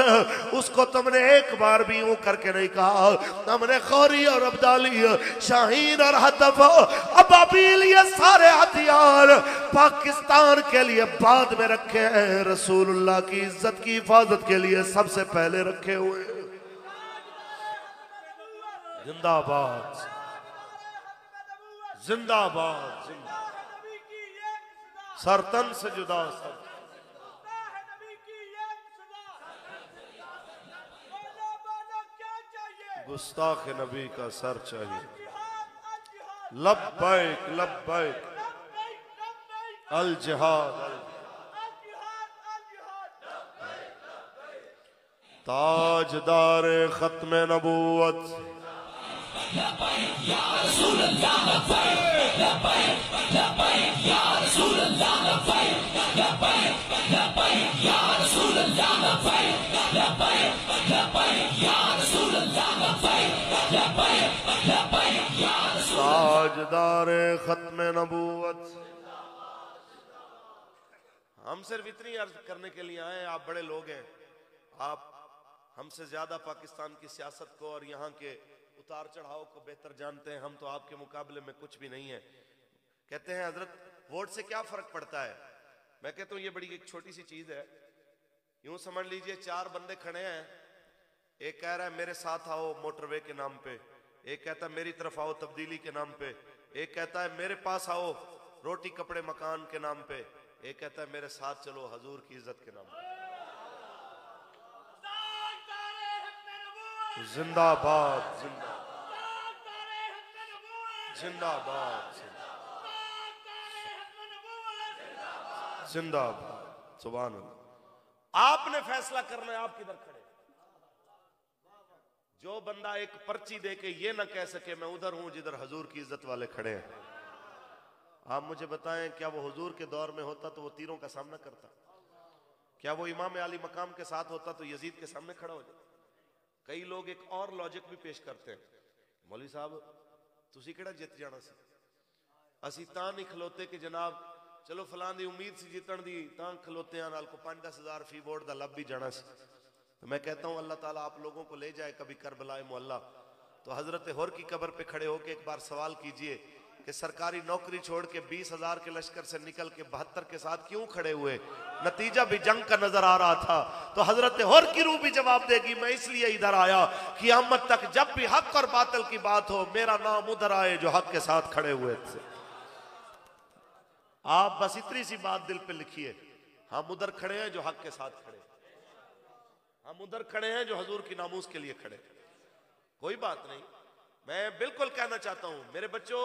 उसको तुमने एक बार भी यूं करके नहीं कहा। हमने खौरी और अब्दाली, शाहीन और हतफ, अबाबील, ये सारे हथियार पाकिस्तान के लिए बाद में रखे हैं, रसूलुल्लाह की इज्जत की हिफाजत के लिए सबसे पहले रखे हुए। जिंदाबाद जिंदाबाद, सरतन से जुदा सब। गुस्ताख नबी का सर चाहिए। लब्बैक लब्बैक अल जिहाद, ताजदार खत्म नबूवत, ताजदार खत्म नबूवत। हम सिर्फ इतनी अर्ज करने के लिए आए, आप बड़े लोग हैं, आप हमसे ज्यादा पाकिस्तान की सियासत को और यहाँ के उतार चढ़ाव को बेहतर जानते हैं। हम तो आपके मुकाबले में कुछ भी नहीं है। कहते हैं हजरत वोट से क्या फर्क पड़ता है? मैं कहता हूँ ये बड़ी एक छोटी सी चीज है। यूं समझ लीजिए 4 बंदे खड़े हैं, एक कह रहा है मेरे साथ आओ मोटरवे के नाम पे, एक कहता है मेरी तरफ आओ तब्दीली के नाम पे, एक कहता है मेरे पास आओ रोटी कपड़े मकान के नाम पे, एक कहता है मेरे साथ चलो हजूर की इज्जत के नाम पे। जिंदाबाद जिंदाबाद जिंदाबाद जिंदाबाद सुभान अल्लाह। आपने फैसला करना है आप किधर खड़े। जो बंदा एक पर्ची दे के ये ना कह सके मैं उधर हूं जिधर हजूर की इज्जत वाले खड़े हैं, आप मुझे बताएं क्या वो हुजूर के दौर में होता तो वो तीरों का सामना करता? क्या वो इमाम अली मकाम के साथ होता तो यजीद के सामने खड़ा हो जाता? कई लोग एक और लॉजिक भी पेश करते हैं, मौलवी साहब तुसी केड़ा जित जाना सी, असी तां नहीं खलोते कि जनाब चलो फलां दी उम्मीद सी जितन दी तां खलोते नाल को 5-10 हज़ार फी वोट दा लब भी जाना सी। तो मैं कहता हूं अल्लाह ताला आप लोगों को ले जाए कभी करबलाए मुअल्ला, तो हजरत होर की कब्र पे खड़े होकर एक बार सवाल कीजिए कि सरकारी नौकरी छोड़ के 20,000 के लश्कर से निकल के 72 के साथ क्यों खड़े हुए? नतीजा भी जंग का नजर आ रहा था। तो हजरत होर की रूह भी जवाब देगी मैं इसलिए इधर आया कि क़यामत तक जब भी हक और बातिल की बात हो मेरा नाम उधर आए जो हक के साथ खड़े हुए थे। आप बस इतनी सी बात दिल पे लिखिए, हम उधर खड़े हैं जो हक के साथ खड़े, हम उधर खड़े हैं जो हजूर की नामूस के लिए खड़े। कोई बात नहीं, मैं बिल्कुल कहना चाहता हूं मेरे बच्चों,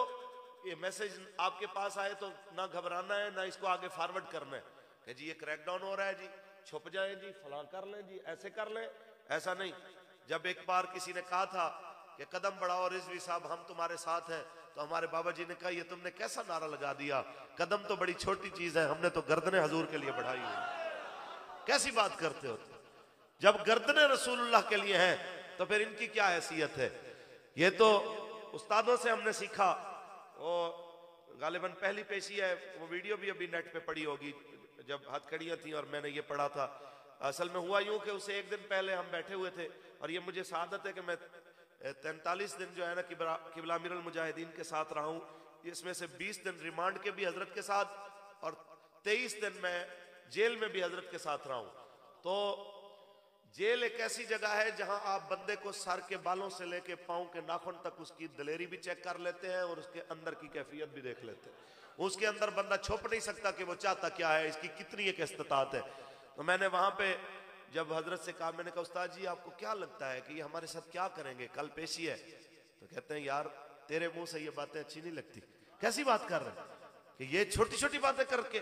ये मैसेज आपके पास आए तो ना घबराना है ना इसको आगे फॉरवर्ड करना है कि जी ये क्रैकडाउन हो रहा है जी छुप जाए जी फलां कर लें जी ऐसे कर लें, ऐसा नहीं। जब एक बार किसी ने कहा था कि कदम बढ़ाओ रिजवी साहब हम तुम्हारे साथ हैं, तो हमारे बाबा जी ने कहा ये तुमने कैसा नारा लगा दिया, कदम तो बड़ी छोटी चीज है, हमने तो गर्दनें हजूर के लिए बढ़ाई हुई। कैसी बात करते हो? जब गर्दनें रसूलुल्लाह के लिए हैं तो फिर इनकी क्या हैसियत है? ये तो उस्तादों से हमने सीखा। वो गालिबन पहली पेशी है, वो वीडियो भी अभी नेट पे पड़ी होगी जब हथकड़ियां थी और मैंने ये पढ़ा था। असल में हुआ यूं कि उसे एक दिन पहले हम बैठे हुए थे और ये मुझे सआदत है कि मैं 43 दिन जो है ना किबला अमीरुल मुजाहिदीन के साथ रहा हूँ, इसमें से 20 दिन रिमांड के भी हजरत के साथ और 23 दिन मैं जेल में भी हजरत के साथ रहा हूँ। तो जेल एक ऐसी जगह है जहां आप बंदे को सर के बालों से लेके पांव के नाखून तक उसकी दलेरी भी चेक कर लेते हैं और उसके अंदर की कैफियत भी देख लेते हैं। उसके अंदर बंदा छुप नहीं सकता कि वो चाहता क्या है, इसकी कितनी एक इस्तिताअत है। तो मैंने वहां पे जब हजरत से कहा, मैंने कहा उस्ताद जी आपको क्या लगता है कि ये हमारे साथ क्या करेंगे, कल पेशी है? तो कहते हैं यार तेरे मुंह से ये बातें अच्छी नहीं लगती। कैसी बात कर रहे हैं कि ये छोटी छोटी बातें करके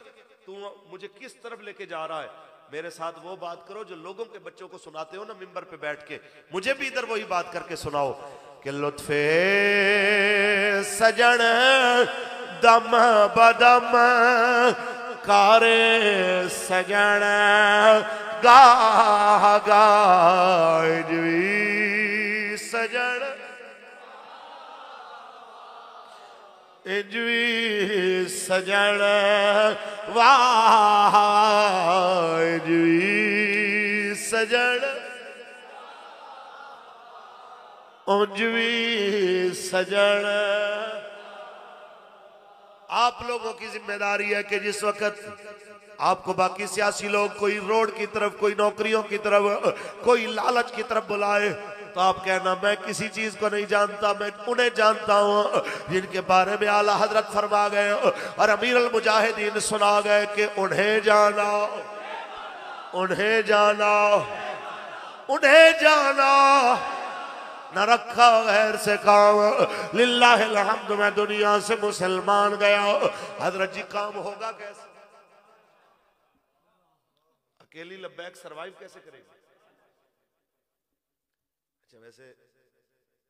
तू मुझे किस तरफ लेके जा रहा है? मेरे साथ वो बात करो जो लोगों के बच्चों को सुनाते हो ना मिंबर पे बैठ के, मुझे भी इधर वही बात करके सुनाओ कि लुत्फे सजन दम बदम कारे सजन गाह गाजवी सजन इजवी सजन वाह इजवी सजन उंजवी सजन। आप लोगों की जिम्मेदारी है कि जिस वक्त आपको बाकी सियासी लोग कोई रोड की तरफ, कोई नौकरियों की तरफ, कोई लालच की तरफ बुलाए तो आप कहना मैं किसी चीज को नहीं जानता, मैं उन्हें जानता हूं जिनके बारे में आला हजरत फरमा गए और अमीरुल मुजाहिदीन सुना गए कि उन्हें जाना, उन्हें जाना, उन्हें जाना, न रखा गैर से काम। लिल्लाहिल हम्द, मैं दुनिया से मुसलमान गया। हजरत जी काम होगा कैसे? अकेली लब्बैक सरवाइव कैसे करेगी? अच्छा वैसे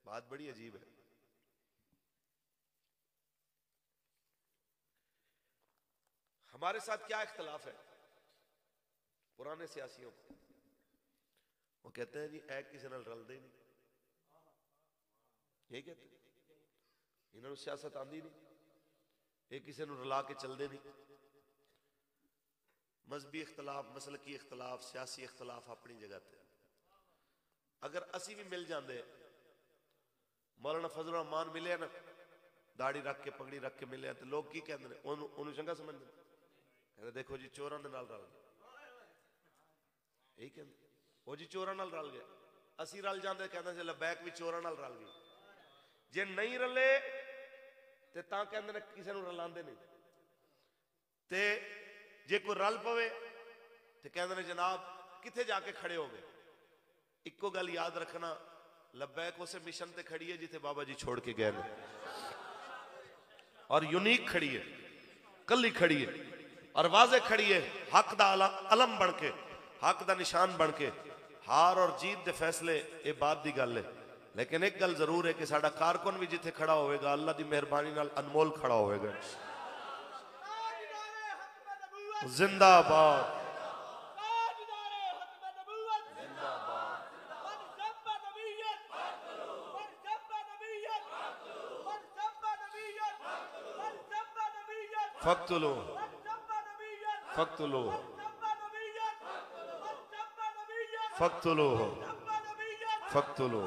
बात बड़ी अजीब है। हमारे साथ क्या इख्तलाफ है पुराने सियासियों को? वो कहते हैं जी ऐ किसी नाल रलदे नहीं, यही कहते हैं, इन्होंने सियासत आंदी नहीं, एक किसी को रला के चलते नहीं। मजहबी इख्तलाफ, मसलकी इख्तलाफ, सियासी इख्तलाफ अपनी जगह पे। अगर असी भी मिल जाते, मौलाना फजल रहमान मिले ना दाढ़ी रख के पगड़ी रख के मिले तो लोग की कहते हैं उन्होंने चंगा समझते, कहते देखो जी चोरों के नाल रल, यही कहते वो जी चोरा नाल रल गया, असी रल जाते कहते से लबैक भी चोरा नाल रल गई। जे नहीं रले ते तां कहते ने किसी नूं रलांदे नहीं, ते जे कोई रल पवे ते कहते ने जनाब किथे जाके खड़े हो गए। इको गल याद रखना, लबैक उस मिशन ते खड़ी है जिथे बाबा जी छोड़ के गए, और यूनिक खड़ी है, कली खड़ी है और वाजे खड़ी है, हक दा अलम बन के, हक दा निशान बन के। हार और जीत दे फैसले ये बात दी गल है, लेकिन एक गल जरूर है कि साडा कारकुन भी जिथे खड़ा होएगा अल्लाह दी मेहरबानी नाल अनमोल खड़ा होएगा। जिंदाबाद फक्तुलू फक्तुलू फक्तुलू फक्तुलू।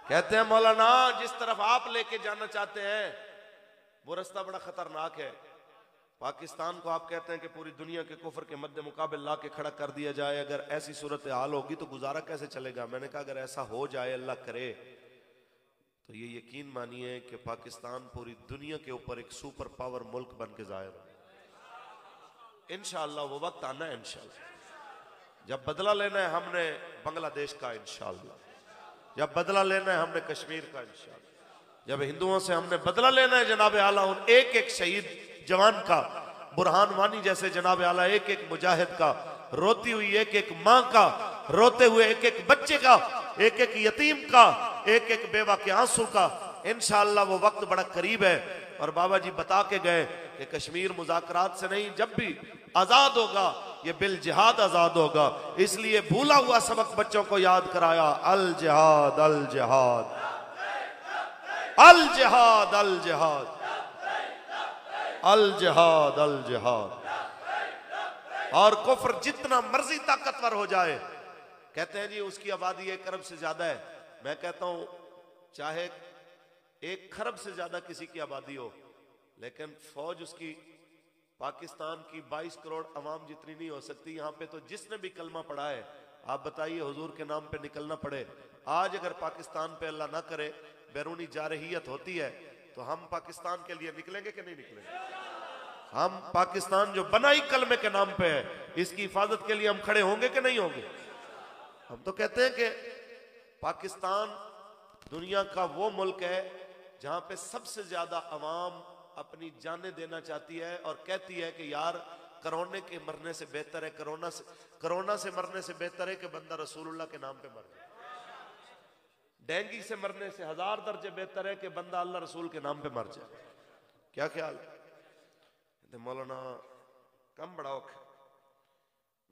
कहते हैं मौलाना जिस तरफ आप लेके जाना चाहते हैं वो रास्ता बड़ा खतरनाक है। पाकिस्तान को आप कहते हैं कि पूरी दुनिया के कुफर के मद्दे मुकाबले ला के खड़ा कर दिया जाए, अगर ऐसी सूरत हाल होगी तो गुजारा कैसे चलेगा। मैंने कहा अगर ऐसा हो जाए, अल्लाह करे, तो ये यकीन मानिए कि पाकिस्तान पूरी दुनिया के ऊपर एक सुपर पावर मुल्क बन के जाहिर हो। इंशाअल्लाह वो वक्त आना है, इंशाअल्लाह जब बदला लेना है हमने बांग्लादेश का, इंशाअल्लाह जब बदला लेना है हमने कश्मीर का, इंशाअल्लाह जब हिंदुओं से हमने बदला लेना है जनाब आला उन एक एक शहीद जवान का, बुरहान वानी जैसे जनाब आला एक एक मुजाहिद का, रोती हुई एक एक माँ का, रोते हुए एक एक बच्चे का, एक एक यतीम का, एक एक बेवा के आंसू का। इंशाअल्लाह वो वक्त बड़ा करीब है। और बाबा जी बता के गए कि कश्मीर मुज़ाकरात से नहीं, जब भी आजाद होगा ये बिल जिहाद आजाद होगा। इसलिए भूला हुआ सबक बच्चों को याद कराया, अल जिहाद अल जिहाद अल जिहाद अल जिहाद अल जिहाद अल जिहाद। और कुफ्र जितना मर्जी ताकतवर हो जाए, कहते हैं जी उसकी आबादी 1 अरब से ज्यादा है, मैं कहता हूं चाहे 1 खरब से ज्यादा किसी की आबादी हो, लेकिन फौज उसकी पाकिस्तान की 22 करोड़ अवाम जितनी नहीं हो सकती। यहाँ पे तो जिसने भी कलमा पढ़ा है, आप बताइए हुजूर के नाम पे निकलना पड़े। आज अगर पाकिस्तान पे अल्लाह ना करे बैरूनी जारहियत होती है तो हम पाकिस्तान के लिए निकलेंगे कि नहीं निकलेंगे। हम पाकिस्तान जो बनाई कलमे के नाम पे है, इसकी हिफाजत के लिए हम खड़े होंगे कि नहीं होंगे। हम तो कहते हैं कि पाकिस्तान दुनिया का वो मुल्क है जहां पे सबसे ज्यादा अवाम अपनी जानें देना चाहती है और कहती है कि यार कोरोना के मरने से बेहतर है, कोरोना से मरने से बेहतर है कि बंदा रसूलुल्लाह के नाम पे मर जाए। डेंगू से मरने से 1000 दर्जे बेहतर है कि बंदा अल्लाह रसूल के नाम पे मर जाए। क्या ख्याल है मौलाना? कम बड़ा औखा,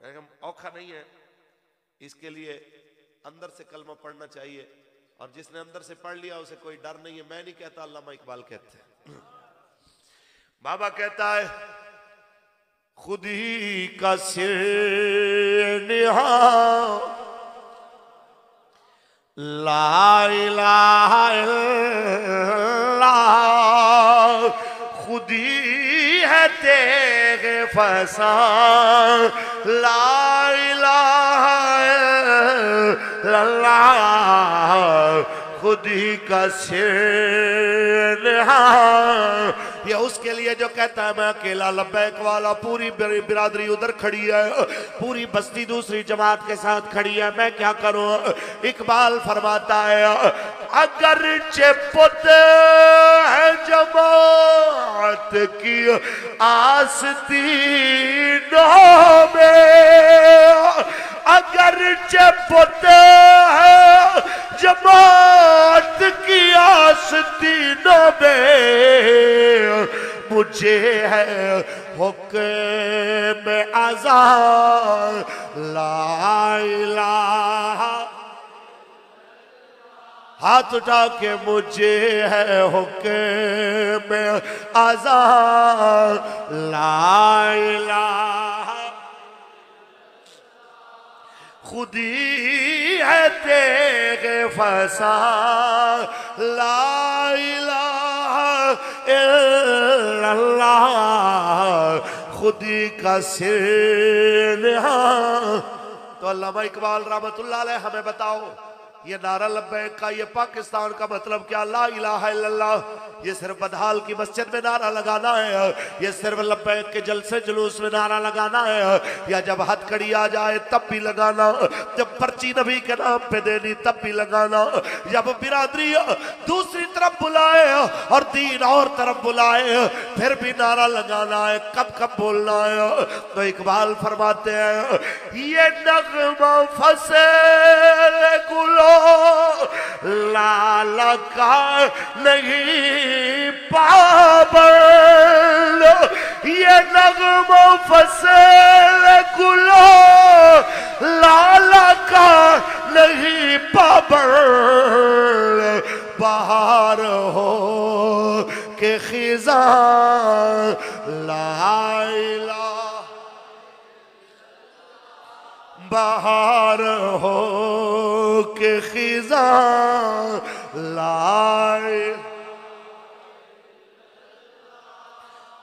मैंने कहा औखा नहीं है, इसके लिए अंदर से कलमा पढ़ना चाहिए, और जिसने अंदर से पढ़ लिया उसे कोई डर नहीं है। मैं नहीं कहता, अल्लामा इकबाल कहते हैं। बाबा कहता है खुद ही का सिर निहा ला इलाहा इल्लल्लाह, खुद ही है तेरे फसा ला इलाहा इल्लल्लाह, खुद ही का सिर ये उसके लिए जो कहता है मैं अकेला लब्बैक वाला, पूरी बिरादरी उधर खड़ी है, पूरी बस्ती दूसरी जमात के साथ खड़ी है, मैं क्या करूं। इकबाल फरमाता है अगर पुत है जमात की आस्तीनों में, अगर पुत है जमात की आस्तीनों में, मुझे है हुक्म आज़ाद ला इलाहा, हाथ उठा के मुझे है हुक्म आज़ाद ला इलाहा, खुद ही है तेरे फसा ला इलाहा इल्लल्लाह, खुदी का सिर। तो अल्लामा इकबाल रहमतुल्लाह अलैह हमें बताओ, ये नारा लब्बैक का, ये पाकिस्तान का मतलब क्या? ला इलाहा इल्लल्लाह, ये सिर्फ बदहाल की मस्जिद में नारा लगाना है? ये सिर्फ लब्बैक के जलसे जुलूस में नारा लगाना है? या जब हथकड़ी आ जाए तब भी लगाना? जब पर्ची नबी के नाम पे देनी तब भी लगाना? जब बिरादरी दूसरी तरफ बुलाए और दीन और तरफ बुलाए फिर भी नारा लगाना है? कब कब बोलना है? तो इकबाल फरमाते हैं, ये नगमा फसे गुलो लाला का नहीं पाबंद, ये नगमा फसल गुलो लाला का नहीं पाबंद। बाहर हो के खिजा लाइला, बाहर हो के खिजा लाए।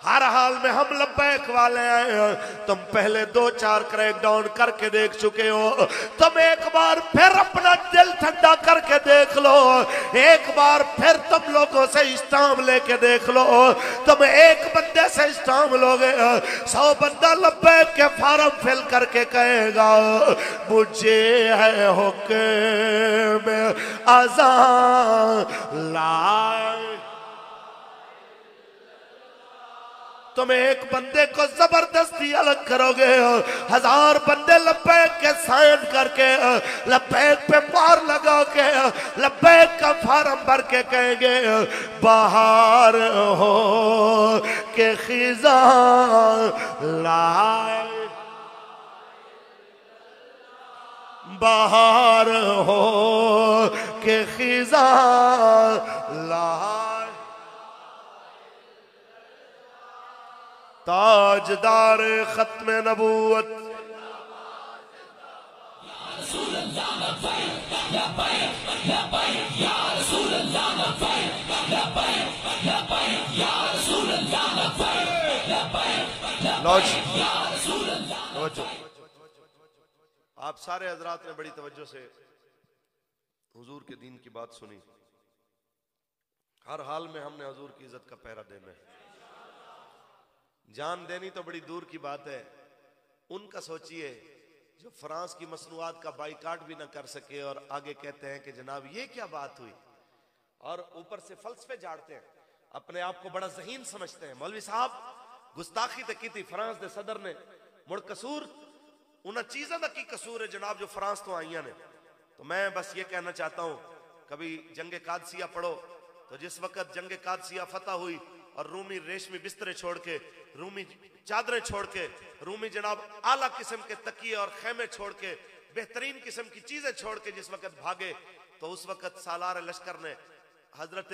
हर हाल में हम लब्बैक वाले हैं। तुम पहले 2-4 क्रैकडाउन करके देख चुके हो, तुम एक बार फिर अपना दिल ठंडा करके देख लो। एक बार फिर तुम लोगों से स्टाम्प लेके देख लो। तुम एक बंदे से स्टाम्प लोगे, 100 बंदा लब्बैक के फार्म फिल करके कहेगा मुझे है हुक्म अज़ान लाए। तुम एक बंदे को जबरदस्ती अलग करोगे, 1000 बंदे लब्बैक के साइन करके लब्बैक पे मार लगा के लब्बैक का फार्म भर के कहेंगे बाहर हो के खिजा लाए, बाहर हो के खिजा लाए। ताजदार खत्म नबूवत आप सारे हजरात ने बड़ी तवज्जो से हुजूर के दीन की बात सुनी। हर हाल में हमने हुजूर की इज्जत का पहरा देना है। जान देनी तो बड़ी दूर की बात है। उनका सोचिए जो फ्रांस की मसनूआत का बाइकाट भी ना कर सके और आगे कहते हैं कि जनाब ये क्या बात हुई, और ऊपर से फलसफे झाड़ते हैं, अपने आप को बड़ा ज़हीन समझते हैं। मौलवी साहब गुस्ताखी तो की थी फ्रांस के सदर ने, मुड़ कसूर उन्हें चीज़ों का की कसूर है जनाब जो फ्रांस तो आईया ने। तो मैं बस ये कहना चाहता हूँ, कभी जंग कादसिया पढ़ो तो जिस वक्त जंग कादसिया फतह हुई और रूमी रेशमी बिस्तरे छोड़ के, रूमी चादरें छोड़ के, रूमी जनाब आला किस्म के तकिए और खेमे छोड़ के, बेहतरीन किस्म की चीजें छोड़ के जिस वक्त भागे, तो उस वक्त सालार लश्कर ने हजरत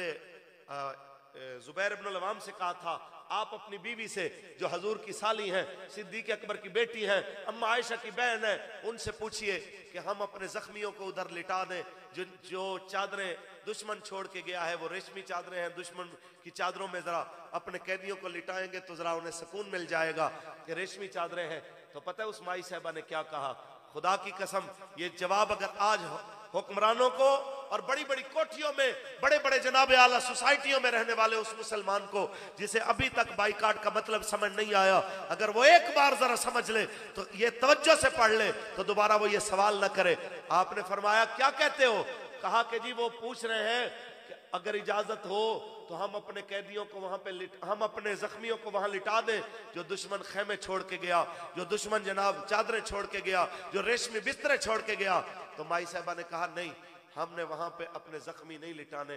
जुबैर इब्न अल-अवाम से कहा था आप अपनी बीवी से जो हजूर की साली हैं, सिद्दीक अकबर की बेटी हैं, अम्मा आयशा की बहन है, उनसे पूछिए कि हम अपने जख्मियों को उधर लिटा दें। जो चादरें दुश्मन छोड़ के गया है वो रेशमी चादरें हैं, दुश्मन की चादरों में जरा अपने कैदियों को लिटाएंगे तो जरा उन्हें सुकून मिल जाएगा कि रेशमी चादरें हैं। तो पता है उस माई साहबा ने क्या कहा? खुदा की कसम ये जवाब अगर आज हुक्मरानों को और बड़ी बड़ी कोठियों में बड़े बड़े जनाबे आला सोसाइटियों में रहने वाले उस मुसलमान को जिसे अभी तक बाइकाट का मतलब समझ नहीं आया, अगर वो एक बार जरा समझ ले तो ये तवज्जो से पढ़ ले तो दोबारा वो ये सवाल ना करे। आपने फरमाया क्या कहते हो? कहा कि जी वो पूछ रहे हैं कि अगर इजाजत हो तो हम अपने कैदियों को वहां पे हम अपने जख्मियों को वहां लिटा दें जो दुश्मन खेमे छोड़ के गया, जो दुश्मन जनाब चादरें छोड़ के गया, जो रेशमी बिस्तरे छोड़ के गया। तो माई साहबा ने कहा नहीं, हमने वहां पे अपने जख्मी नहीं लिटाने,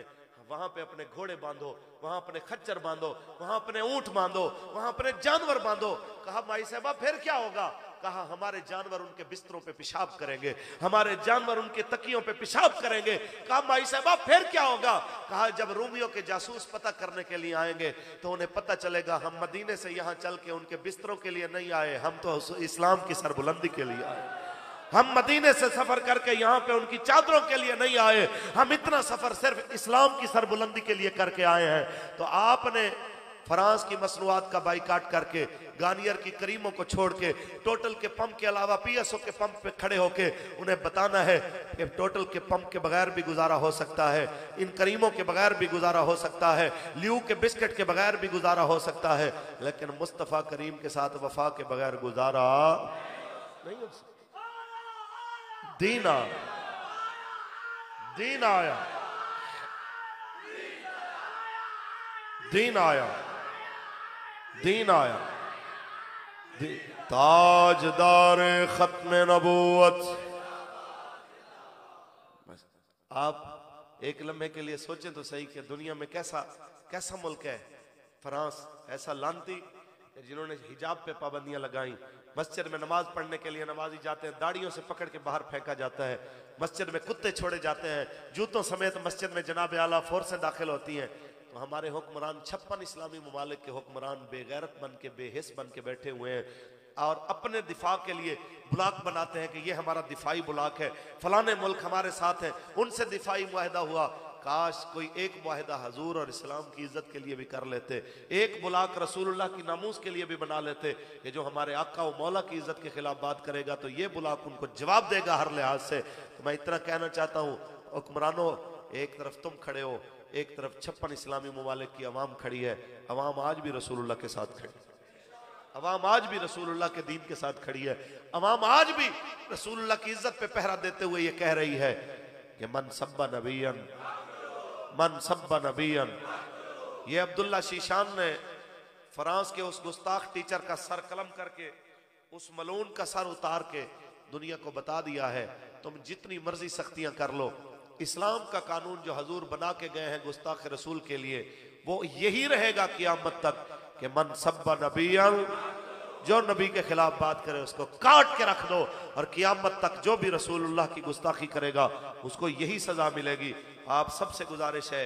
वहां पे अपने घोड़े बांधो, वहां अपने खच्चर बांधो, वहां अपने ऊंट बांधो, वहां अपने जानवर बांधो। कहा माई साहबा फिर क्या होगा? कहा हमारे जानवर उनके बिस्तरों पे पेशाब करेंगे, हमारे जानवर उनके तकियों पे पेशाब करेंगे। कहा माई साहबा फिर क्या होगा? कहा जब रूमियों के जासूस पता करने के लिए आएंगे तो उन्हें पता चलेगा हम मदीने से यहाँ चल के उनके बिस्तरों के लिए नहीं आए, हम तो इस्लाम की सरबुलंदी के लिए आए। हम मदीने से सफर करके यहाँ पे उनकी चादरों के लिए नहीं आए, हम इतना सफर सिर्फ इस्लाम की सरबुलंदी के लिए करके आए हैं। तो आपने फ्रांस की मसनूआत का बाइकाट करके, गार्नियर की क्रीमों को छोड़ के, टोटल के पंप के अलावा पीएसओ के पंप पे खड़े होके उन्हें बताना है कि टोटल के पंप के बगैर भी गुजारा हो सकता है, इन करीमों के बगैर भी गुजारा हो सकता है, ल्यू के बिस्किट के बगैर भी गुजारा हो सकता है, लेकिन मुस्तफा करीम के साथ वफा के बगैर गुजारा नहीं हो सकता। दीन आया, दीन आया, दीन आया, दीन आया। ताजदार खत्म नबूवत। आप एक लम्हे के लिए सोचें तो सही कि दुनिया में कैसा कैसा मुल्क है फ्रांस, ऐसा लानती जिन्होंने हिजाब पे पाबंदियां लगाई। मस्जिद में नमाज पढ़ने के लिए नमाजी जाते हैं, दाढ़ियों से पकड़ के बाहर फेंका जाता है, मस्जिद में कुत्ते छोड़े जाते हैं, जूतों समेत मस्जिद में जनाब आला फोर्सें दाखिल होती हैं। तो हमारे हुक्मरान 56 इस्लामी ममालिक के हुक्मरान बेगैरत बन के, बेहिस बन के बैठे हुए हैं और अपने दिफा के लिए ब्लॉक बनाते हैं कि ये हमारा दिफाई ब्लॉक है, फलाने मुल्क हमारे साथ है, उनसे दिफाई मुआहदा हुआ। काश कोई एक मुआहदा हजूर और इस्लाम की इज्जत के लिए भी कर लेते, एक ब्लॉक रसूलुल्लाह की नामूस के लिए भी बना लेते कि जो हमारे आका व मौला की इज्जत के खिलाफ बात करेगा तो ये ब्लॉक उनको जवाब देगा हर लिहाज से। तो मैं इतना कहना चाहता हूँ हुक्मरानों, एक तरफ तुम खड़े हो, एक तरफ 56 इस्लामी ममालिक की अवाम खड़ी है। अवाम आज भी रसूलुल्लाह के साथ खड़ी, अवाम आज भी रसूलुल्लाह के दीन के साथ खड़ी है। अवाम आज भी रसूलुल्लाह की इज्जत पे पहरा देते हुए ये कह रही है कि मन सब्बा नबियन, मन सब्बा नबियन। ये अब्दुल्ला शीशान ने फ्रांस के उस गुस्ताख टीचर का सर कलम करके, उस मलून का सर उतार के दुनिया को बता दिया है तुम जितनी मर्जी सख्तियां कर लो, इस्लाम का कानून जो हजूर बना के गए हैं गुस्ताख रसूल के लिए वो यही रहेगा क़यामत तक कि मन सब्बा नबियन, जो नबी के खिलाफ बात करे उसको काट के रख दो, और क़यामत तक जो भी रसूलुल्लाह की गुस्ताखी करेगा उसको यही सजा मिलेगी। आप सबसे गुजारिश है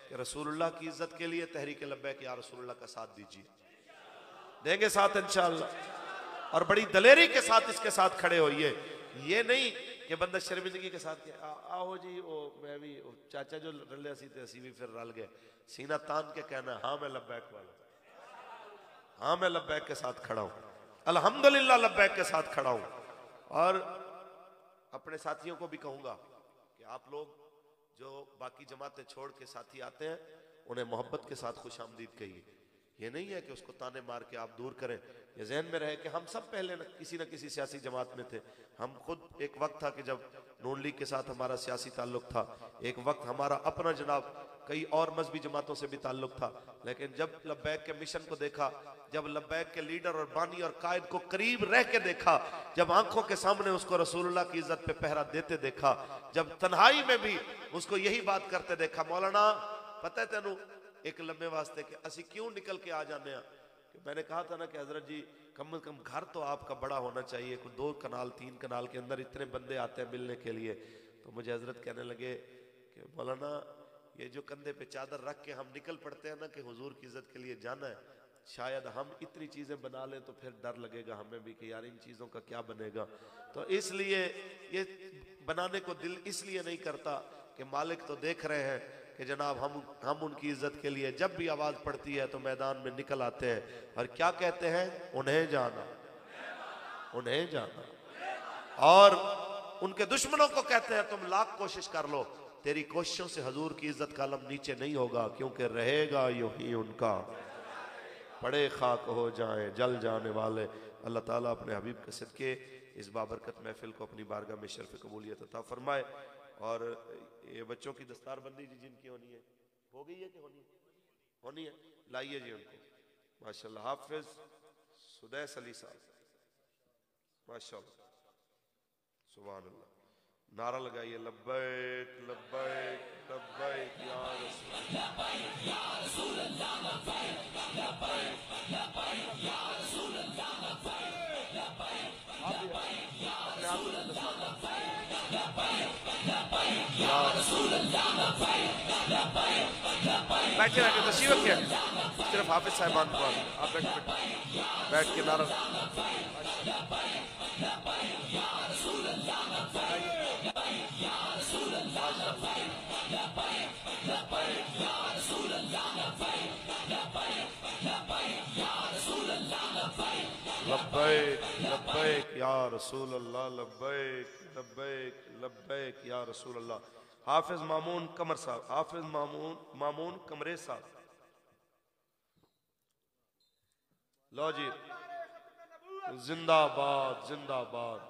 कि रसूलुल्लाह की इज्जत के लिए तहरीक लब्बैक या रसूलुल्लाह का साथ दीजिए, देंगे साथ इंशाअल्लाह, और बड़ी दलेरी के साथ इसके साथ खड़े होइए। ये नहीं कि बंदा शर्मिंदगी के साथ आओ जी ओ मैं भी ओ, चाचा जो रले सी असी भी फिर रल गए, सीना तान के कहना हाँ मैं लब्बैक वाला, हाँ मैं लब्बैक के साथ खड़ा हूं, अल्हम्दुलिल्लाह लब्बैक के साथ खड़ा हूं। और अपने साथियों को भी कहूंगा कि आप लोग जो बाकी जमातें छोड़ के साथी आते हैं उन्हें मोहब्बत के साथ खुश आमदीद कहिए। ये नहीं है कि उसको ताने मार के आप दूर करें। ये जहन में रहे कि हम सब पहले न किसी सियासी जमात में थे। हम खुद एक वक्त था कि जब नून लीग के साथ हमारा सियासी ताल्लुक था, एक वक्त हमारा अपना जनाब कई और मजहबी जमातों से भी ताल्लुक था, लेकिन जब लब्बैक के मिशन को देखा, जब लब्बैक के लीडर और बानी और कायद को करीब रह के देखा, जब आंखों के सामने उसको रसूलुल्लाह की इज्जत पे पहरा देते देखा, जब तन्हाई में भी उसको यही बात करते देखा, मौलाना पता है तेनू एक लम्बे वास्ते कि असी क्यों निकल के आ जाने हैं। मैंने कहा था ना कि हजरत जी कम से कम घर तो आपका बड़ा होना चाहिए, कोई 2 कनाल 3 कनाल के अंदर इतने बंदे आते हैं मिलने के लिए। तो मुझे हजरत कहने लगे कि मौलाना ये जो कंधे पे चादर रख के हम निकल पड़ते हैं ना कि हुजूर की इज्जत के लिए जाना है, शायद हम इतनी चीजें बना लें तो फिर डर लगेगा हमें भी कि यार इन चीजों का क्या बनेगा। तो इसलिए ये बनाने को दिल इसलिए नहीं करता कि मालिक तो देख रहे हैं कि जनाब हम उनकी इज्जत के लिए जब भी आवाज पड़ती है तो मैदान में निकल आते हैं और क्या कहते हैं, उन्हें जाना, उन्हें जाना। और उनके दुश्मनों को कहते हैं तुम लाख कोशिश कर लो, तेरी कोशिशों से हजूर की इज्जत का अलम नीचे नहीं होगा, क्योंकि रहेगा यूं ही उनका पड़े खाक हो जाए जल जाने वाले। अल्लाह ताला अपने हबीब के सदके इस बाबरकत महफिल को अपनी बारगाह में शर्फ कबूलियत अता फरमाए। और ये बच्चों की दस्तारबंदी जी जिनकी होनी है, हो गई है कि होनी है? होनी है, लाइए जी उनको। माशाल्लाह हाफिज सुदैस अली साहब, माशाल्लाह सुभान अल्लाह। नारा लगाइए लब्बैक लब्बैक लब्बैक या रसूल अल्लाह, लब्बैक लब्बैक लब्बैक या रसूल अल्लाह, लब्बैक लब्बैक लब्बैक या रसूल अल्लाह, या रसूल अल्लाह, बैठे बैठे तशरीफ रखिए, सिर्फ हाफिज साहिबान को आप बैठ के नारा लब्बैक लब्बैक या रसूल अल्लाह, लब्बैक लब्बैक लब्बैक या रसूल अल्लाह। हाफिज मामून कमर साहब, हाफिज मामून कमरे साहब, लो जी, जिंदाबाद जिंदाबाद।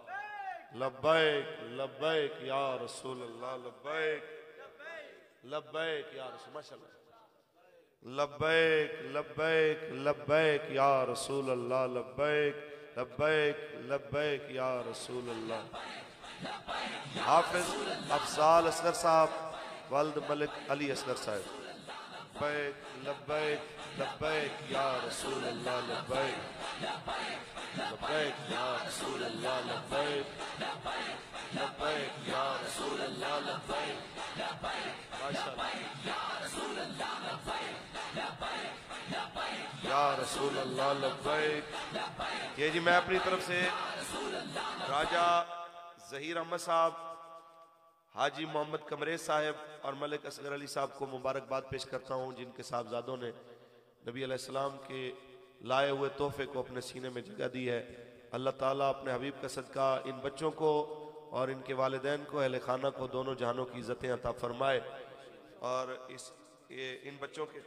लब्बैक लब्बैक या रसूल अल्लाह, लब्बैक लब्बैक या रसूल, माशाअल्लाह, लब्बैक लब्बैक लब्बैक या रसूल अल्लाह, लब्बैक लब्बैक लब्बैक या रसूल अल्लाह। हाफिज अफजाल असगर साहब, वल्द मलिक अली असगर साहब, लब्बैक लब्बैक लब्बैक या रसूल अल्लाह, लब्बैक लब्बैक या रसूल अल्लाह, लब्बैक लब्बैक या रसूल अल्लाह, लब्बैक माशाअल्लाह या रसूल अल्लाह, लब्बैक। ये जी मैं अपनी तरफ से राजा जहीर अहमद साहब, हाजी मोहम्मद कमरे साहब और मलिक असगर अली साहब को मुबारकबाद पेश करता हूँ, जिनके साहबजादों ने नबी अलैहिस्सलाम के लाए हुए तोहफे को अपने सीने में जगह दी है। अल्लाह ताला अपने हबीब का सदका इन बच्चों को और इनके वालिदैन को, अहले खाना को दोनों जहानों की इज्जतें अता फरमाए। और इन बच्चों के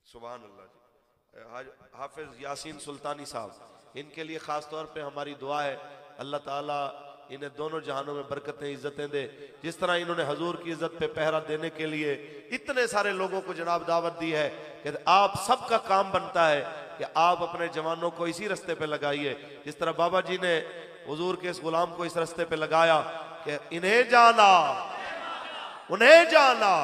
सुभान अल्लाह जी, हाफिज यासीन सुल्तानी साहब, इनके लिए खास तौर पे हमारी दुआ है अल्लाह ताला इन्हें दोनों जहानों में बरकतें इज्जतें दे। जिस तरह इन्होंने हजूर की इज्जत पे पहरा देने के लिए इतने सारे लोगों को जनाब दावत दी है कि आप सबका काम बनता है कि आप अपने जवानों को इसी रास्ते पे लगाइए। जिस तरह बाबा जी ने हुजूर के इस गुलाम को इस रास्ते पे लगाया कि इन्हें जाना उन्हें जाना,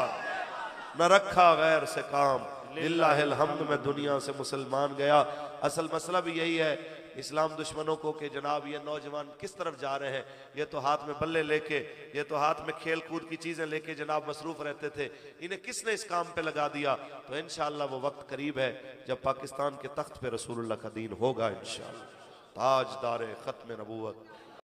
न रखा गैर से काम, लिल्लाहिल हम्द में दुनिया से मुसलमान गया। असल मसला भी यही है इस्लाम दुश्मनों को कि जनाब ये नौजवान किस तरफ जा रहे हैं। ये तो हाथ में बल्ले लेके, ये तो हाथ में खेल कूद की चीजें लेके जनाब मसरूफ रहते थे, इन्हें किसने इस काम पे लगा दिया। तो इंशाअल्लाह वो वक्त करीब है जब पाकिस्तान के तख्त पे रसूलुल्लाह का दीन होगा इंशाअल्लाह। ताजदार खत्म नबूवत